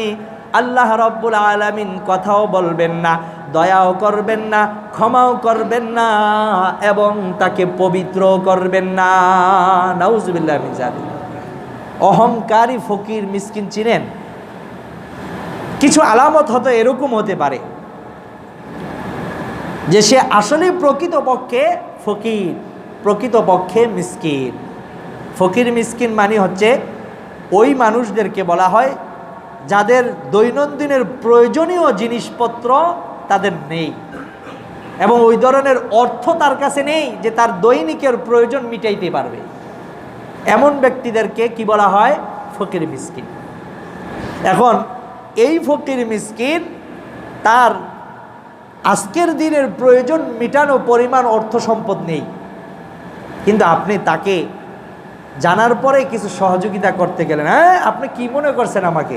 আল্লাহ রাব্বুল আলামিন কথাও বলবেন না, দয়াও করবেন না, ক্ষমাও করবেন না, এবং তাকে পবিত্র করবেন না। নাউজুবিল্লাহ মিন যালিক। অহংকারী ফকির মিসকিন চিনেন? কিছু আলামত হয়তো এরকম হতে পারে যে সে আসলে প্রকৃতপক্ষে ফকির, প্রকৃতপক্ষে মিসকিন। ফকির মিসকিন মানে হচ্ছে ওই মানুষদেরকে বলা হয় যাদের দৈনন্দিনের প্রয়োজনীয় জিনিসপত্র তাদের নেই, এবং ওই ধরনের অর্থ তার কাছে নেই যে তার দৈনিকের প্রয়োজন মিটাইতে পারবে। এমন ব্যক্তিদেরকে কি বলা হয়? ফকির মিসকিন। এখন এই ফকির মিসকিন তার আজকের দিনের প্রয়োজন মিটানো পরিমাণ অর্থ সম্পদ নেই, কিন্তু আপনি তাকে জানার পরে কিছু সহযোগিতা করতে গেলেন। হ্যাঁ, আপনি কি মনে করছেন আমাকে?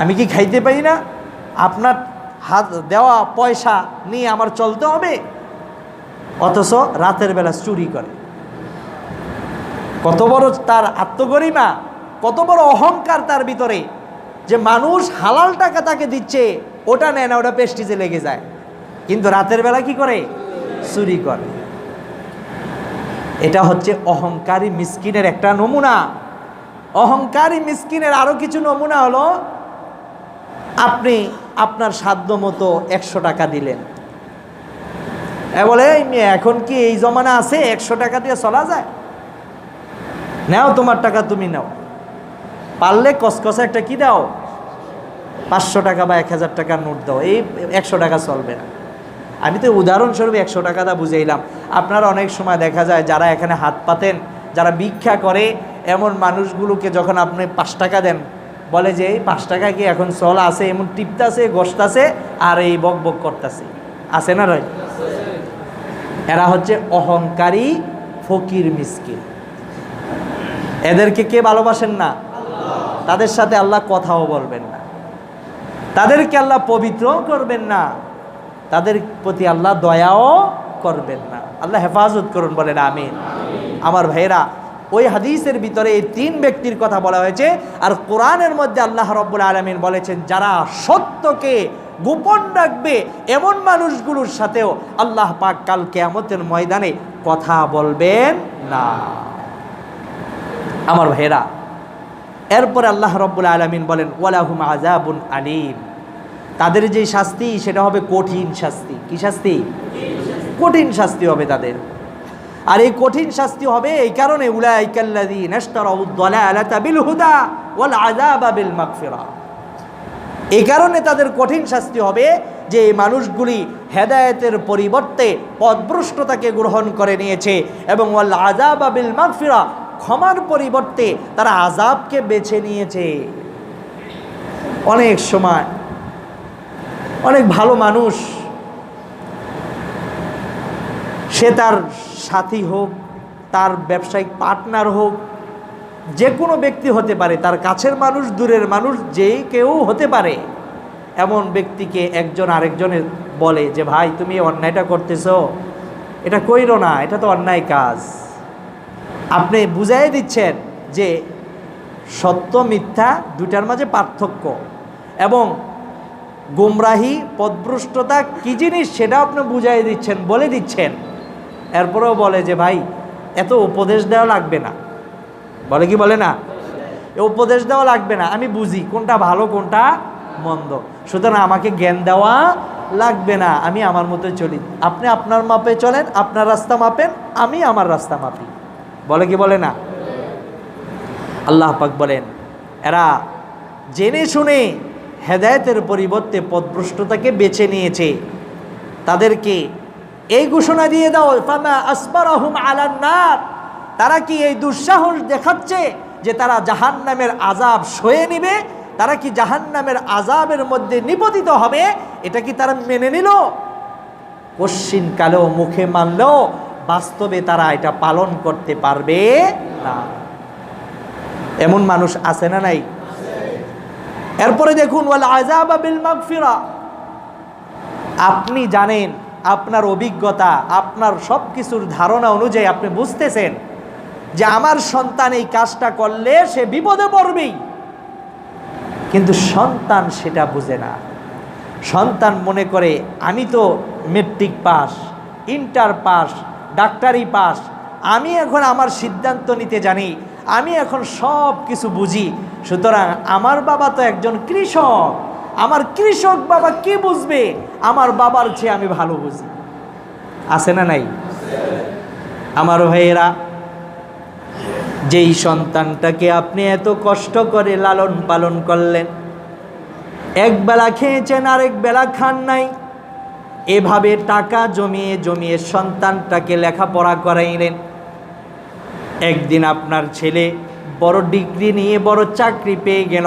আমি কি খাইতে পারি না? আপনার হাত দেওয়া পয়সা নিয়ে আমার চলতে হবে? অথচ রাতের বেলা চুরি করে। কত বড় তার আত্মগরিমা, কত বড় অহংকার তার ভিতরে, যে মানুষ হালাল টাকা তাকে দিচ্ছে, ওটা নেয় না, ওটা পেস্টিজে লেগে যায়, কিন্তু রাতের বেলা কি করে? চুরি করে। এটা হচ্ছে অহংকারী মিসকিনের একটা নমুনা। অহংকারী মিসকিনের আরো কিছু নমুনা হলো, আপনি আপনার সাধ্য মতো 100 টাকা দিলেন, বলে এখন কি এই জমানা আছে 100 টাকা দিয়ে চলা যায়? নাও তোমার টাকা তুমি নাও, পারলে কসকসে একটা কি দাও, 500 টাকা বা 1000 টাকার নোট দাও, এই 100 টাকা চলবে না। আমি তো উদাহরণস্বরূপ 100 টাকাটা বুঝাইলাম। আপনারা অনেক সময় দেখা যায় যারা এখানে হাত পাতেন, যারা ভিক্ষা করে, এমন মানুষগুলোকে যখন আপনি 5 টাকা দেন, বলে যে এই 5 টাকা কি এখন চল আছে, এমন টিপতাছে, গোসতাছে আর এই বক বক করতেছে, আছে না রয়? এরা হচ্ছে অহংকারী ফকির মিসকিন। এদেরকে কে ভালোবাসেন না? তাদের সাথে আল্লাহ কথাও বলবেন না, তাদেরকে আল্লাহ পবিত্রও করবেন না, তাদের প্রতি আল্লাহ দয়াও করবেন না। আল্লাহ হেফাজত করুন, বলেন আমিন। আমার ভাইয়েরা, ওই হাদিসের ভিতরে এই 3 ব্যক্তির কথা বলা হয়েছে, আর কোরআনের মধ্যে আল্লাহ রাব্বুল আলামিন বলেছেন যারা সত্যকে গোপন রাখবে এমন মানুষগুলোর সাথেও আল্লাহ পাক কাল কিয়ামতের ময়দানে কথা বলবেন না। আমার ভাইয়েরা, এরপরে আল্লাহ রাব্বুল আলামিন বলেন ওয়ালাহুম আযাবুন আলীম, তাদের যে শাস্তি সেটা হবে কঠিন শাস্তি। কি শাস্তি? কঠিন শাস্তি হবে তাদের। আর এই কঠিন শাস্তি হবে এই কারণে, উলাইকাল্লাযীনা ইশতারাউদ দালালাতা বিল হুদা ওয়াল আযাবা বিল মাগফিরা। এই কারণে তাদের কঠিন শাস্তি হবে যে এই মানুষগুলি হেদায়েতের পরিবর্তে পথভ্রষ্টতাকে গ্রহণ করে নিয়েছে, এবং ওয়াল আযাবা বিল মাগফিরা, ক্ষমার পরিবর্তে তারা আযাবকে বেছে নিয়েছে। অনেক সময় অনেক ভালো মানুষ, সে তার সাথী হোক, তার ব্যবসায়িক পার্টনার হোক, যে কোনো ব্যক্তি হতে পারে, তার কাছের মানুষ, দূরের মানুষ, যে কেউ হতে পারে, এমন ব্যক্তিকে একজন আরেকজনের বলে যে ভাই তুমি অন্যায়টা করতেছো, এটা কইরো না, এটা তো অন্যায় কাজ। আপনি বুঝাই দিচ্ছেন যে সত্য মিথ্যা দুটার মাঝে পার্থক্য, এবং গুমরাহি পথভ্রষ্টতা কী জিনিস সেটা আপনি বুঝাই দিচ্ছেন, বলে দিচ্ছেন। এরপরেও বলে যে ভাই এত উপদেশ দেওয়া লাগবে না, বলে কি বলে না, এ উপদেশ দেওয়া লাগবে না, আমি বুঝি কোনটা ভালো কোনটা মন্দ, সুতরাং আমাকে জ্ঞান দেওয়া লাগবে না, আমি আমার মতো চলি, আপনি আপনার মাপে চলেন, আপনার রাস্তা মাপেন, আমি আমার রাস্তা মাপি, বলে কি বলে না। আল্লাহ পাক বলেন এরা জেনে শুনে হেদায়েতের পরিবর্তে পথভ্রষ্টতাকে বেছে নিয়েছে, তাদেরকে এই ঘোষণা দিয়ে দাও, ফামা আসবারাহুম আলান নার, তারা কি এই দুঃসাহস দেখাচ্ছে যে তারা জাহান্নামের আযাব সয়ে নিবে, তারা কি জাহান্নামের আযাবের মধ্যে নিপতিত হবে, এটা কি তারা মেনে নিল? কশ্চিন কালেও মুখে মানলেও বাস্তবে তারা এটা পালন করতে পারবে না। এমন মানুষ আছে না নাই? এরপরে দেখুন ওয়াল আযাবা বিল মাগফিরা, আপনি জানেন, আপনার অভিজ্ঞতা, আপনার সব কিছুর ধারণা অনুযায়ী আপনি বুঝতেছেন যে আমার সন্তান এই কাজটা করলে সে বিপদে পড়বেই, কিন্তু সন্তান সেটা বুঝে না। সন্তান মনে করে আমি তো মেট্রিক পাস, ইন্টার পাস, ডাক্তারি পাস, আমি এখন আমার সিদ্ধান্ত নিতে জানি, আমি এখন সব কিছু বুঝি, সুতরাং আমার বাবা তো একজন কৃষক, আমার কৃষক বাবা কি বুঝবে, আমার বাবার চেয়ে আমি ভালো বুঝি। আছে না নাই? আমার ভাইয়েরা, যেই সন্তানটাকে আপনি এত কষ্ট করে লালন পালন করলেন, একবেলা খেয়েছেন আরেক বেলা খান নাই, এভাবে টাকা জমিয়ে জমিয়ে সন্তানটাকে লেখাপড়া করাইলেন, একদিন আপনার ছেলে বড় ডিগ্রি নিয়ে বড় চাকরি পেয়ে গেল,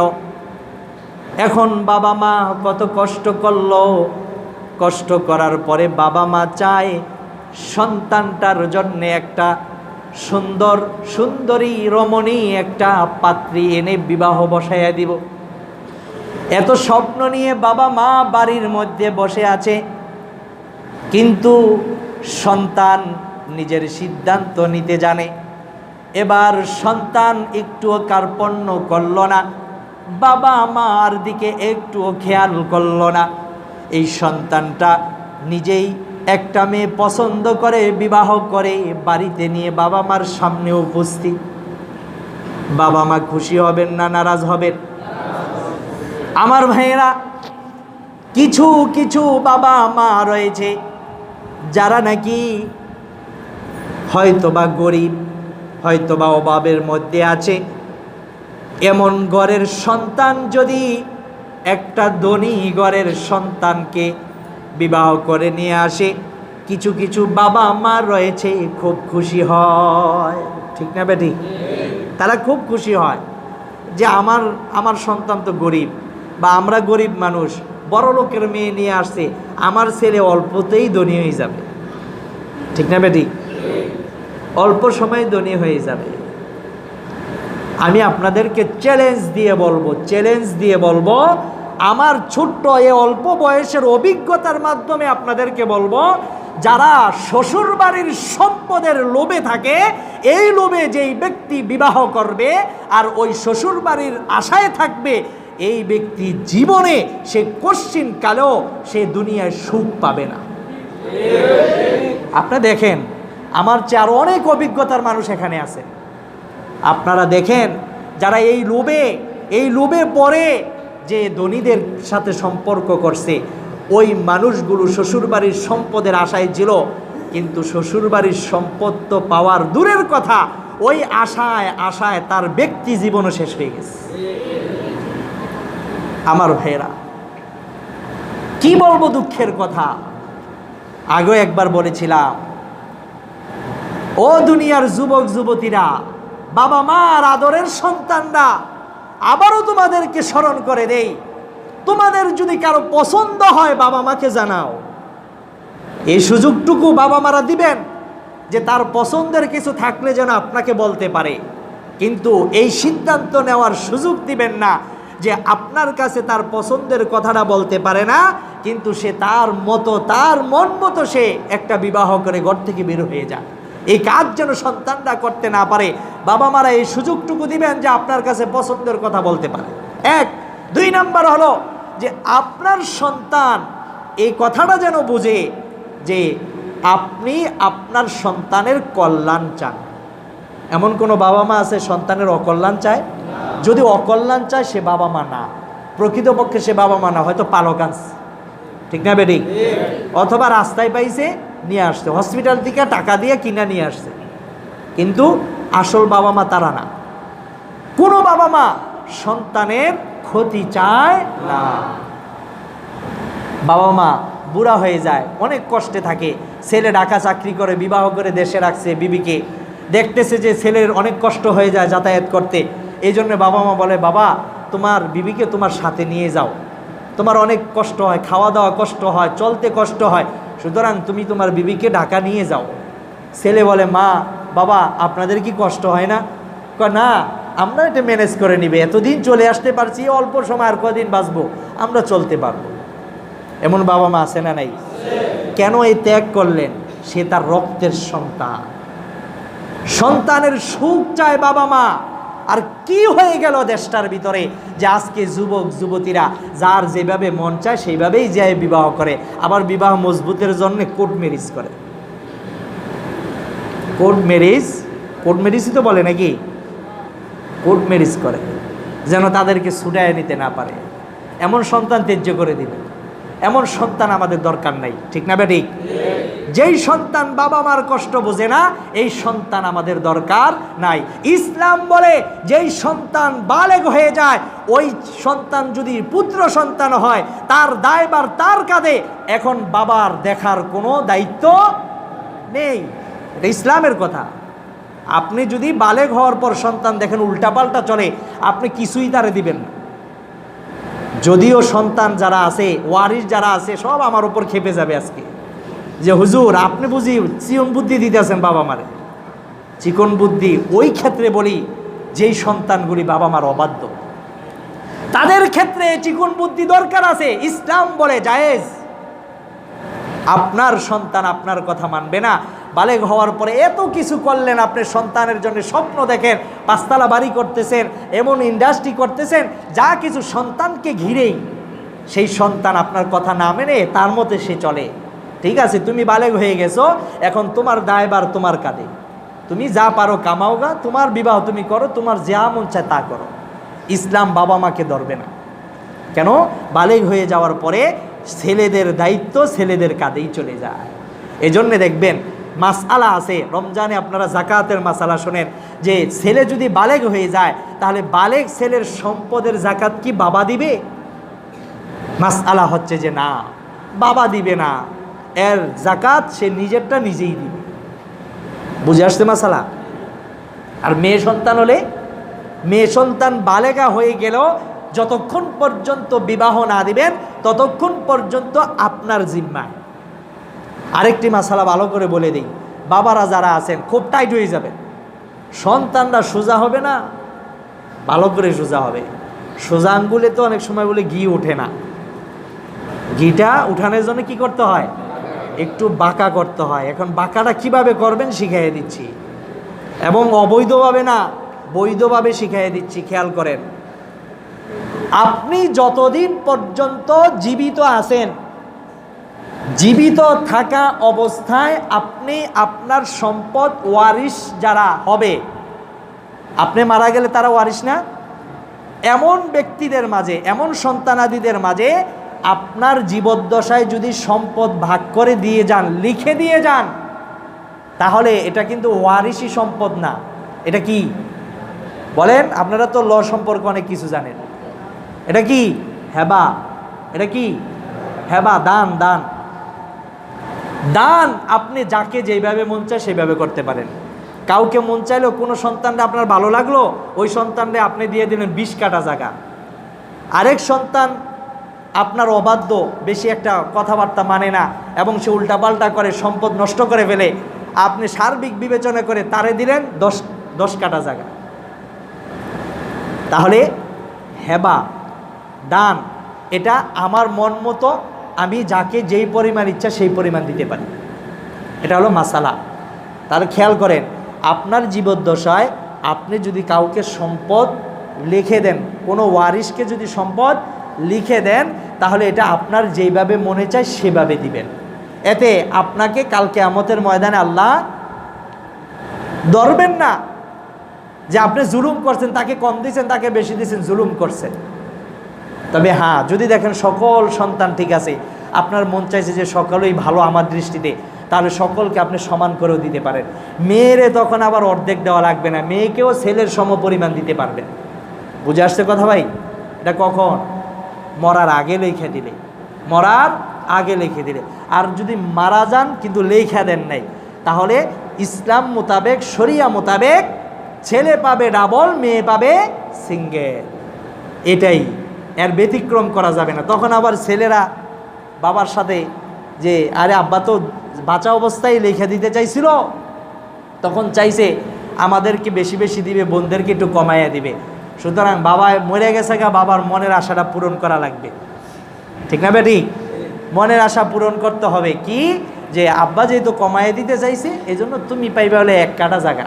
এখন বাবা মা কত কষ্ট করলো, কষ্ট করার পরে বাবা মা চায় সন্তানটার জন্য একটা সুন্দরী রমণী একটা পাত্রী এনে বিবাহ বসাইয়া দিব। এত স্বপ্ন নিয়ে বাবা মা বাড়ির মধ্যে বসে আছে, কিন্তু সন্তান নিজের সিদ্ধান্ত নিতে জানে। এবার সন্তান একটুও কার্পণ্য করল না, বাবা মার দিকে একটুও খেয়াল করল না। এই সন্তানটা নিজেই একটা মেয়ে পছন্দ করে বিবাহ করে বাড়িতে নিয়ে বাবা মার সামনে উপস্থিত। বাবা মা খুশি হবেন না নারাজ হবেন? আমার ভাইয়েরা, কিছু কিছু বাবা মা রয়েছে যারা নাকি হয়তোবা গরিব, হয়তোবা অভাবের মধ্যে আছে। এমন ঘরের সন্তান যদি একটা ধনী ঘরের সন্তানকে বিবাহ করে নিয়ে আসে, কিছু কিছু বাবা মা রয়েছে খুব খুশি হয়, ঠিক না বেটি? তারা খুব খুশি হয় যে আমার সন্তান তো গরিব, বা আমরা গরিব মানুষ, বড় লোকের মেয়ে নিয়ে আসছে, আমার ছেলে অল্পতেই ধনী হয়ে যাবে, ঠিক না বেটি? অল্প সময় ধনী হয়ে যাবে। আমি আপনাদেরকে চ্যালেঞ্জ দিয়ে বলবো, আমার ছোট্ট এ অল্প বয়সের অভিজ্ঞতার মাধ্যমে আপনাদেরকে বলবো, যারা শ্বশুর বাড়ির সম্পদের লোভে থাকে, এই লোভে যেই ব্যক্তি বিবাহ করবে আর ওই শ্বশুর বাড়ির আশায় থাকবে, এই ব্যক্তি জীবনে সে কশ্চিন কালেও সে দুনিয়ায় সুখ পাবে না। আপনারা দেখেন, আমার চেয়ে আরো অনেক অভিজ্ঞতার মানুষ এখানে আছে। আপনারা দেখেন, যারা এই লোভে পড়ে যে ধনীদের সাথে সম্পর্ক করছে, ওই মানুষগুলো শ্বশুরবাড়ির সম্পদের আশায় ছিল, কিন্তু শ্বশুরবাড়ির সম্পদ তো পাওয়ার দূরের কথা, ওই আশায় আশায় তার ব্যক্তি জীবনও শেষ হয়ে গেছে। আমার ভাইয়েরা, কি বলবো দুঃখের কথা। আগে একবার বলেছিলাম, ও দুনিয়ার যুবক যুবতীরা, বাবা মার আদরের সন্তানরা, আবারও তোমাদেরকে স্মরণ করে দেই, তোমাদের যদি কারো পছন্দ হয় বাবা মাকে জানাও। এই সুযোগটুকু বাবা মারা দিবেন যে তার পছন্দের কিছু থাকলে যেন আপনাকে বলতে পারে, কিন্তু এই সিদ্ধান্ত নেওয়ার সুযোগ দিবেন না যে আপনার কাছে তার পছন্দের কথাটা বলতে পারে না, কিন্তু সে তার মতো, তার মন মতো সে একটা বিবাহ করে ঘর থেকে বের হয়ে যায়। এই কাজ যেন সন্তানরা করতে না পারে, বাবা মারা এই সুযোগটুকু দিবেন যে আপনার কাছে পছন্দের কথা বলতে পারে। এক, দুই নাম্বার হলো যে আপনার সন্তান এই কথাটা যেন বুঝে যে আপনি আপনার সন্তানের কল্যাণ চান। এমন কোনো বাবা মা আছে সন্তানের অকল্যাণ চায়? যদি অকল্যাণ চায় সে বাবা মা না, প্রকৃতপক্ষে সে বাবা মা না, হয়তো পালক আনছে, ঠিক না বেঠিক? অথবা রাস্তায় পাইছে নিয়ে আসছে, হসপিটাল থেকে টাকা দিয়ে কিনা নিয়ে আসছে, কিন্তু আসল বাবা মা তারা না। কোনো বাবা মা সন্তানের ক্ষতি চায় না। বাবা মা বুড়া হয়ে যায়, অনেক কষ্টে থাকে, ছেলে ঢাকা চাকরি করে বিবাহ করে দেশে রাখছে বিবিকে, দেখতেছে যে ছেলের অনেক কষ্ট হয়ে যায় যাতায়াত করতে, এই জন্য বাবা মা বলে, বাবা তোমার বিবিকে তোমার সাথে নিয়ে যাও, তোমার অনেক কষ্ট হয়, খাওয়া দাওয়া কষ্ট হয়, চলতে কষ্ট হয়, সুতরাং তুমি তোমার বিবিকে ঢাকা নিয়ে যাও। ছেলে বলে, মা বাবা আপনাদের কি কষ্ট হয় না? না, আমরা এটা ম্যানেজ করে নিবে, এতদিন চলে আসতে পারছি, অল্প সময় আর কদিন বাঁচবো, আমরা চলতে পারবো। এমন বাবা মা আছে না নাই? কেন এই ত্যাগ করলেন? সে তার রক্তের সন্তান, সন্তানের সুখ চায় বাবা মা। আর কি হয়ে গেল দেশটার ভিতরে যে আজকে যুবক যুবতীরা যার যেভাবে মন চায় সেইভাবেই যায় বিবাহ করে, আবার বিবাহ মজবুতের জন্য কোর্ট ম্যারেজ করে। কোর্ট ম্যারেজই তো বলে নাকি, কোর্ট ম্যারেজ করে যেন তাদেরকে ছুটায় নিতে না পারে। এমন সন্তান ত্যায্য করে দিবে, এমন সন্তান আমাদের দরকার নাই, ঠিক না বেঠিক? যেই সন্তান বাবা মার কষ্ট বোঝে না, এই সন্তান আমাদের দরকার নাই। ইসলাম বলে যেই সন্তান বালেগ হয়ে যায়, ওই সন্তান যদি পুত্র সন্তান হয় তার দায়ভার তার কাঁধে, এখন বাবার দেখার কোনো দায়িত্ব নেই। এটা ইসলামের কথা। আপনি যদি বালেগ হওয়ার পর সন্তান দেখেন উল্টাপাল্টা চলে, আপনি কিছুই তারে দিবেন না। যদিও সন্তান যারা আছে, ওয়ারিস যারা আছে, সব আমার উপর খেপে যাবে আজকে যে হুজুর আপনি বুঝি চিকন বুদ্ধি দিতেছেন বাবা মারে। চিকন বুদ্ধি ওই ক্ষেত্রে বলি যেই সন্তানগুলি বাবা মার অবাধ্য, তাদের ক্ষেত্রে চিকন বুদ্ধি দরকার আছে। ইসলাম বলে জায়েজ। আপনার সন্তান আপনার কথা মানবে না, বালেগ হওয়ার পরে এত কিছু করলেন, আপনি সন্তানের জন্য স্বপ্ন দেখেন, পাঁচতলা বাড়ি করতেছেন, এমন ইন্ডাস্ট্রি করতেছেন, যা কিছু সন্তানকে ঘিরেই সেই সন্তান আপনার কথা না মেনে তার মতে সে চলে। ঠিক আছে, তুমি বালেগ হয়ে গেছো, এখন তোমার দায়ভার তোমার কাঁধে, তুমি যা পারো কামাও গা, তোমার বিবাহ তুমি করো, তোমার যা মন চায় তা করো। ইসলাম বাবা মাকে ধরবে না। কেন? বালেগ হয়ে যাওয়ার পরে ছেলেদের দায়িত্ব ছেলেদের কাঁধেই চলে যায়। এজন্য দেখবেন মাসআলা আছে, রমজানে আপনারা জাকাতের মাসআলা শোনেন, যে ছেলে যদি বালেগ হয়ে যায় তাহলে বালেগ ছেলের সম্পদের জাকাত কি বাবা দিবে? মাসআলা হচ্ছে যে না, বাবা দিবে না, এর জাকাত সে নিজেরটা নিজেই দিবে। বুঝে আসছে মাসআলা? আর মেয়ে সন্তান হলে, মেয়ে সন্তান বালেগা হয়ে গেল, যতক্ষণ পর্যন্ত বিবাহ না দিবেন ততক্ষণ পর্যন্ত আপনার জিম্মায়। আরেকটি মাসালা ভালো করে বলে দিই, বাবারা যারা আছেন খুব টাইট হয়ে যাবে, সন্তানরা সোজা হবে না, ভালো করে সোজা হবে। সোজা আঙ্গুলে তো অনেক সময় বলে ঘি ওঠে না, ঘিটা উঠানোর জন্য কি করতে হয়? একটু বাঁকা করতে হয়। এখন বাঁকাটা কিভাবে করবেন শিখাইয়ে দিচ্ছি, এবং অবৈধভাবে না, বৈধভাবে শিখাইয়ে দিচ্ছি। খেয়াল করেন, আপনি যতদিন পর্যন্ত জীবিত আছেন, জীবিত থাকা অবস্থায় আপনি আপনার সম্পদ ওয়ারিশ যারা হবে, আপনি মারা গেলে তারা ওয়ারিশ না, এমন ব্যক্তিদের মাঝে, এমন সন্তানাদিদের মাঝে আপনার জীবদ্দশায় যদি সম্পদ ভাগ করে দিয়ে যান, লিখে দিয়ে যান, তাহলে এটা কিন্তু ওয়ারিশি সম্পদ না। এটা কি বলেন? আপনারা তো ল সম্পর্কে অনেক কিছু জানেন। এটা কি? হেবা। এটা কি? হেবা, দান। দান দান আপনি যাকে যেভাবে মন চায় সেভাবে করতে পারেন। কাউকে মন চাইলেও কোনো সন্তানটা আপনার ভালো লাগলো, ওই সন্তানরে আপনি দিয়ে দিলেন 20 কাঠা জায়গা। আরেক সন্তান আপনার অবাধ্য, বেশি একটা কথাবার্তা মানে না এবং সে উল্টাপাল্টা করে, সম্পদ নষ্ট করে ফেলে, আপনি সার্বিক বিবেচনা করে তারে দিলেন 10 কাঠা জায়গা। তাহলে হেবা, দান, এটা আমার মন মতো আমি যাকে যেই পরিমাণ ইচ্ছা সেই পরিমাণ দিতে পারি। এটা হলো মাসালা। তাহলে খেয়াল করেন, আপনার জীবদ্দশায় আপনি যদি কাউকে সম্পদ লিখে দেন, কোনো ওয়ারিশকে যদি সম্পদ লিখে দেন, তাহলে এটা আপনার যেইভাবে মনে চায় সেভাবে দিবেন। এতে আপনাকে কাল কিয়ামতের ময়দানে আল্লাহ ধরবেন না যে আপনি জুলুম করছেন, তাকে কম দিয়েছেন, তাকে বেশি দিয়েছেন, জুলুম করছেন। তবে হ্যাঁ, যদি দেখেন সকল সন্তান ঠিক আছে, আপনার মন চাইছে যে সকলেই ভালো আমার দৃষ্টিতে, তাহলে সকলকে আপনি সমান করেও দিতে পারেন। মেয়েরে তখন আবার অর্ধেক দেওয়া লাগবে না, মেয়েকেও ছেলের সম পরিমাণ দিতে পারবেন। বুঝে আসছে কথা ভাই? এটা কখন? মরার আগে লেখা দিলে। মরার আগে লিখে দিলে। আর যদি মারা যান কিন্তু লেখা দেন নাই, তাহলে ইসলাম মোতাবেক, শরিয়া মোতাবেক ছেলে পাবে ডাবল, মেয়ে পাবে সিঙ্গেল। এটাই, এর ব্যতিক্রম করা যাবে না। তখন আবার ছেলেরা বাবার সাথে যে আরে আব্বা তো বাঁচা অবস্থায় লেখা দিতে চাইছিল, তখন চাইছে আমাদেরকে বেশি বেশি দিবে, বোনদেরকে একটু কমাইয়া দিবে, সুতরাং বাবা মরে গেছে গা, বাবার মনের আশাটা পূরণ করা লাগবে। ঠিক না বেটি? মনের আশা পূরণ করতে হবে কি, যে আব্বা যেহেতু কমাইয়া দিতে চাইছে, এই জন্য তুমি পাইবে হলে 1 কাঠা জায়গা,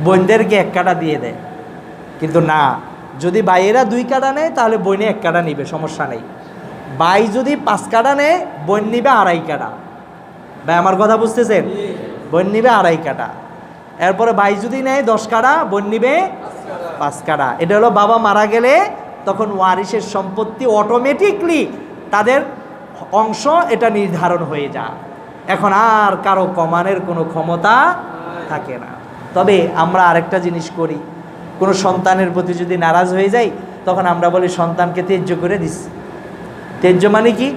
বোনদেরকে 1 কাঠা দিয়ে দেয়। কিন্তু না, যদি ভাইয়েরা 2 কাঠা নেয় তাহলে বোনে 1 কাঠা নিবে, সমস্যা নেই। ভাই যদি 5 কাঠা নেয়, বোন নিবে 2.5 কাঠা। ভাই আমার কথা বুঝতেছেন? বোন নিবে 2.5 কাঠা। এরপরে ভাই যদি নেয় 10 কাঠা, বোন নিবে 5 কাঠা। এটা হলো বাবা মারা গেলে তখন ওয়ারিশের সম্পত্তি অটোমেটিকলি তাদের অংশ এটা নির্ধারণ হয়ে যায়। এখন আর কারো কমানের কোনো ক্ষমতা থাকে না। তবে আমরা আরেকটা জিনিস করি, কোনো সন্তানের প্রতি যদি নারাজ হয়ে যাই, তখন আমরা বলি সন্তানকে ত্যায্য করে দিস। ত্যায্য মানে কি?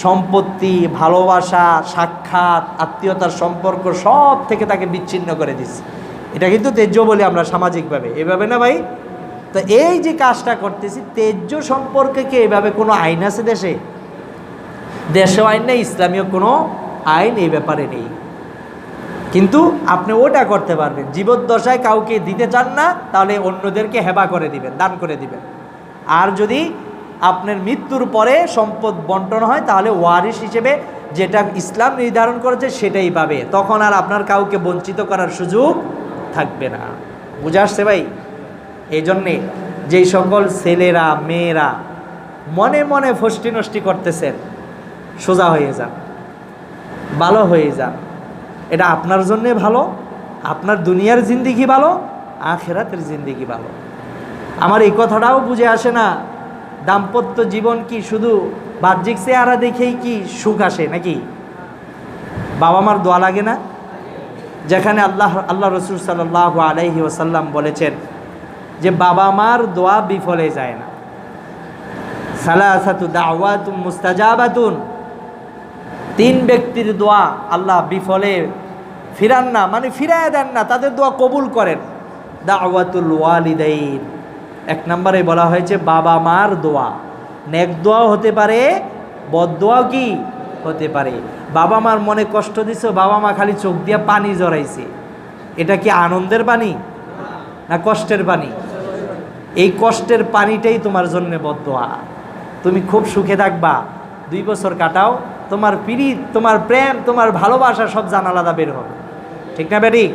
সম্পত্তি, ভালোবাসা, সাক্ষাৎ, আত্মীয়তার সম্পর্ক সব থেকে তাকে বিচ্ছিন্ন করে দিস। এটা কিন্তু ত্যায্য বলি আমরা সামাজিকভাবে, এভাবে না ভাই? তো এই যে কাজটা করতেছি, ত্যায্য সম্পর্কে কি এভাবে কোনো আইন আছে দেশে? দেশেও আইন নেই, ইসলামীয় কোনো আইন এই ব্যাপারে নেই। কিন্তু আপনি ওটা করতে পারবেন, জীবদ্দশায় কাউকে দিতে চান না, তাহলে অন্যদেরকে হেবা করে দিবেন, দান করে দিবেন। আর যদি আপনার মৃত্যুর পরে সম্পদ বন্টন হয়, তাহলে ওয়ারিশ হিসেবে যেটা ইসলাম নির্ধারণ করেছে সেটাই পাবে। তখন আর আপনার কাউকে বঞ্চিত করার সুযোগ থাকবে না। বুঝে আসছে ভাই? এই জন্যে যেই সকল ছেলেরা মেয়েরা মনে মনে ফষ্টি নষ্টি করতেছেন, সোজা হয়ে যান, ভালো হয়ে যান। এটা আপনার জন্যে ভালো, আপনার দুনিয়ার জিন্দিগি ভালো, আখেরাতের জিন্দিগি ভালো। আমার এই কথাটাও বুঝে আসে না, দাম্পত্য জীবন কি শুধু বাহ্যিক চেহারা দেখেই কি সুখ আসে নাকি? বাবা মার দোয়া লাগে না? যেখানে আল্লাহ রসুল সাল্লাল্লাহু আলাইহি ওয়াসাল্লাম বলেছেন যে বাবা মার দোয়া বিফলে যায় না। সালাসাতু দাওয়াতুম মুস্তাজাবাতুন, 3 ব্যক্তির দোয়া আল্লাহ বিফলে ফিরান না, মানে ফিরায় দেন না, তাদের দোয়া কবুল করেন। দাওয়াতুল ওয়ালিদাইন, 1 নম্বরে বলা হয়েছে বাবা মার দোয়া। নেক দোয়াও হতে পারে, বদ দোয়াও কি হতে পারে। বাবা মার মনে কষ্ট দিছো, বাবা মা খালি চোখ দিয়ে পানি জড়াইছে, এটা কি আনন্দের পানি না কষ্টের পানি? এই কষ্টের পানিটাই তোমার জন্য বদ দোয়া। তুমি খুব সুখে থাকবা, 2 বছর কাটাও, তোমার পীড়িত, তোমার প্রেম, তোমার ভালোবাসা সব জানালাদা বের হবে। ঠিক না বেটি?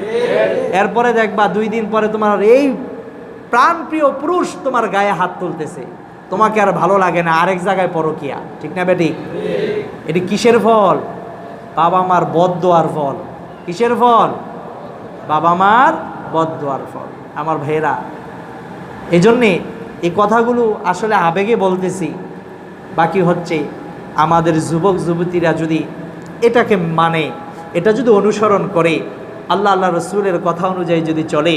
এরপরে দেখবা 2 দিন পরে তোমার এই প্রাণপ্রিয় পুরুষ তোমার গায়ে হাত তুলতেছে, তোমাকে আর ভালো লাগে না, আরেক জায়গায় পরকিয়া। ঠিক না বেটি? এটি কিসের ফল? বাবা মার বদ দোয়ার ফল। কিসের ফল? বাবা মার বদ দোয়ার ফল। আমার ভাইয়েরা, এই জন্যে এই কথাগুলো আসলে আবেগে বলতেছি। বাকি হচ্ছে আমাদের যুবক যুবতীরা যদি এটাকে মানে, এটা যদি অনুসরণ করে, আল্লাহ আল্লাহ রসুলের কথা অনুযায়ী যদি চলে,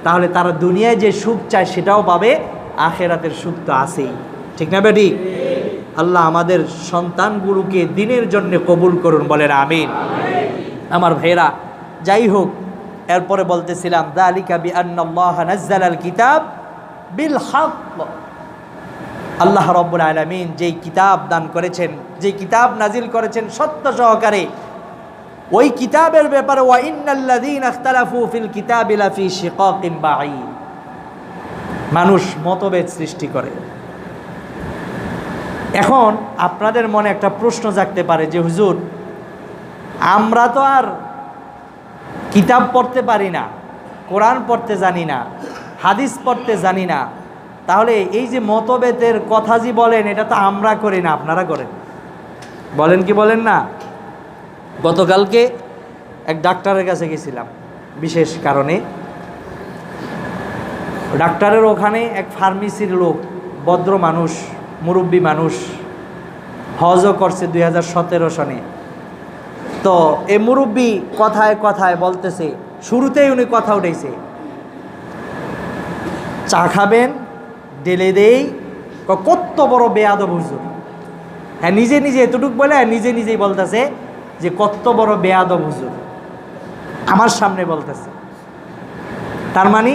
তাহলে তারা দুনিয়ায় যে সুখ চায় সেটাও পাবে, আখেরাতের সুখ তো আছেই। ঠিক না বেটি? আল্লাহ আমাদের সন্তানগুলোকে দিনের জন্য কবুল করুন, বলেন আমিন। আমার ভাইয়েরা, যাই হোক, এরপরে বলতেছিলাম যালিকা বিআন্নাল্লাহা নাযালাল কিতাব বিল হক। আল্লাহ রাব্বুল আলামিন যেই কিতাব দান করেছেন, যেই কিতাব নাজিল করেছেন সত্য সহকারে, ওই কিতাবের ব্যাপারে ওয়া ইন্নাল্লাযীনা ইখতালাফু ফিল কিতাবি লাফি শিকাকিন বাঈদ, মানুষ মতভেদ সৃষ্টি করে। এখন আপনাদের মনে একটা প্রশ্ন জাগতে পারে যে হুজুর, আমরা তো আর কিতাব পড়তে পারি না, কোরআন পড়তে জানি না, হাদিস পড়তে জানি না, তাহলে এই যে মতভেদের কথা যে বলেন, এটা তো আমরা করি না, আপনারা করেন। বলেন কি বলেন না? গতকালকে এক ডাক্তারের কাছে গেছিলাম বিশেষ কারণে। ডাক্তারের ওখানে এক ফার্মেসির লোক, ভদ্র মানুষ, মুরব্বী মানুষ, হজও করছে 2017 সনে। তো এই মুরব্বী কথায় কথায় বলতেছে, শুরুতেই উনি কথা উঠেছে, চা খাবেন, ডেলে দেই, কত বড় বেয়াদব হুজুর। হ্যাঁ, নিজে নিজে এতটুক বলে নিজে নিজেই বলতেছে যে কত বড় বেয়াদব হুজুর, আমার সামনে বলতেছে। তার মানে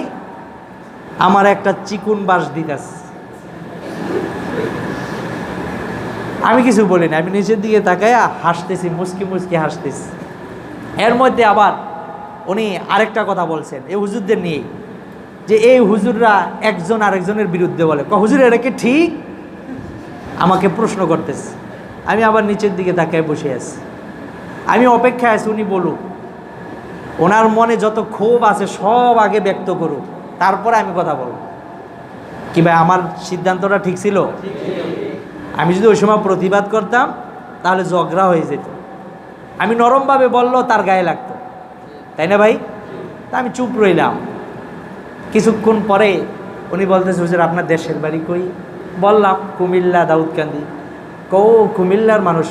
আমার একটা চিকুন বাস দিতেছে। আমি কিছু বলি না, আমি নিচের দিকে তাকাইয়া হাসতেছি, মুচকি মুচকি হাসতেছি। এর মধ্যে আবার উনি আরেকটা কথা বলছেন এই হুজুরদের নিয়ে, যে এই হুজুররা একজন আরেকজনের বিরুদ্ধে বলে। হুজুর এটা কি ঠিক? আমাকে প্রশ্ন করতেছে। আমি আবার নিচের দিকে তাকায় বসে আছি, আমি অপেক্ষায় আছি উনি বলুক, ওনার মনে যত ক্ষোভ আছে সব আগে ব্যক্ত করুক, তারপরে আমি কথা বলব। কি ভাই, আমার সিদ্ধান্তটা ঠিক ছিল? আমি যদি ওই সময় প্রতিবাদ করতাম তাহলে ঝগড়া হয়ে যেত। আমি নরমভাবে বললেও তার গায়ে লাগতো, তাই না ভাই? তা আমি চুপ রইলাম। কিছুক্ষণ পরে উনি বলতেছে, হুজুর আপনার দেশের বাড়ি কই? বললাম কুমিল্লা, দাউদকান্দি। কুমিল্লার মানুষ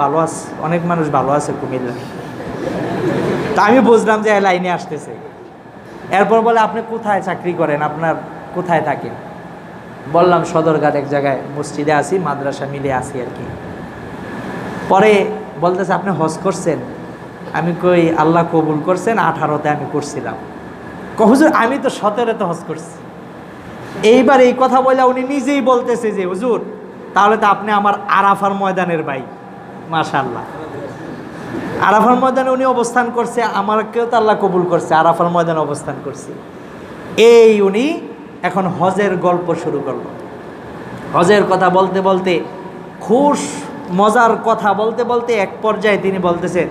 ভালো আছে, অনেক মানুষ ভালো আছে কুমিল্লা। তা আমি বুঝলাম যে লাইনে আসতেছে। এরপর বলে, আপনি কোথায় চাকরি করেন, আপনার কোথায় থাকেন? বললাম সদরঘাট এক জায়গায় মসজিদে আসি, মাদ্রাসা মিলে আসি আর কি। পরে বলতেছে, আপনি হজ করছেন? আমি কই আল্লাহ কবুল করছেন, 18তে আমি করছিলাম। হুজুর আমি তো 17তে হজ করছি। এইবার এই কথা বলে উনি নিজেই বলতেছে যে হুজুর তাহলে তো আপনি আমার আরাফার ময়দানের ভাই। মাশাআল্লাহ, আরাফার ময়দানে উনি অবস্থান করছে, আমাকেও তো আল্লাহ কবুল করছে, আরাফার ময়দানে অবস্থান করছে। এই উনি এখন হজের গল্প শুরু করলো। হজের কথা বলতে বলতে, খুশ মজার কথা বলতে বলতে এক পর্যায়ে তিনি বলতেছে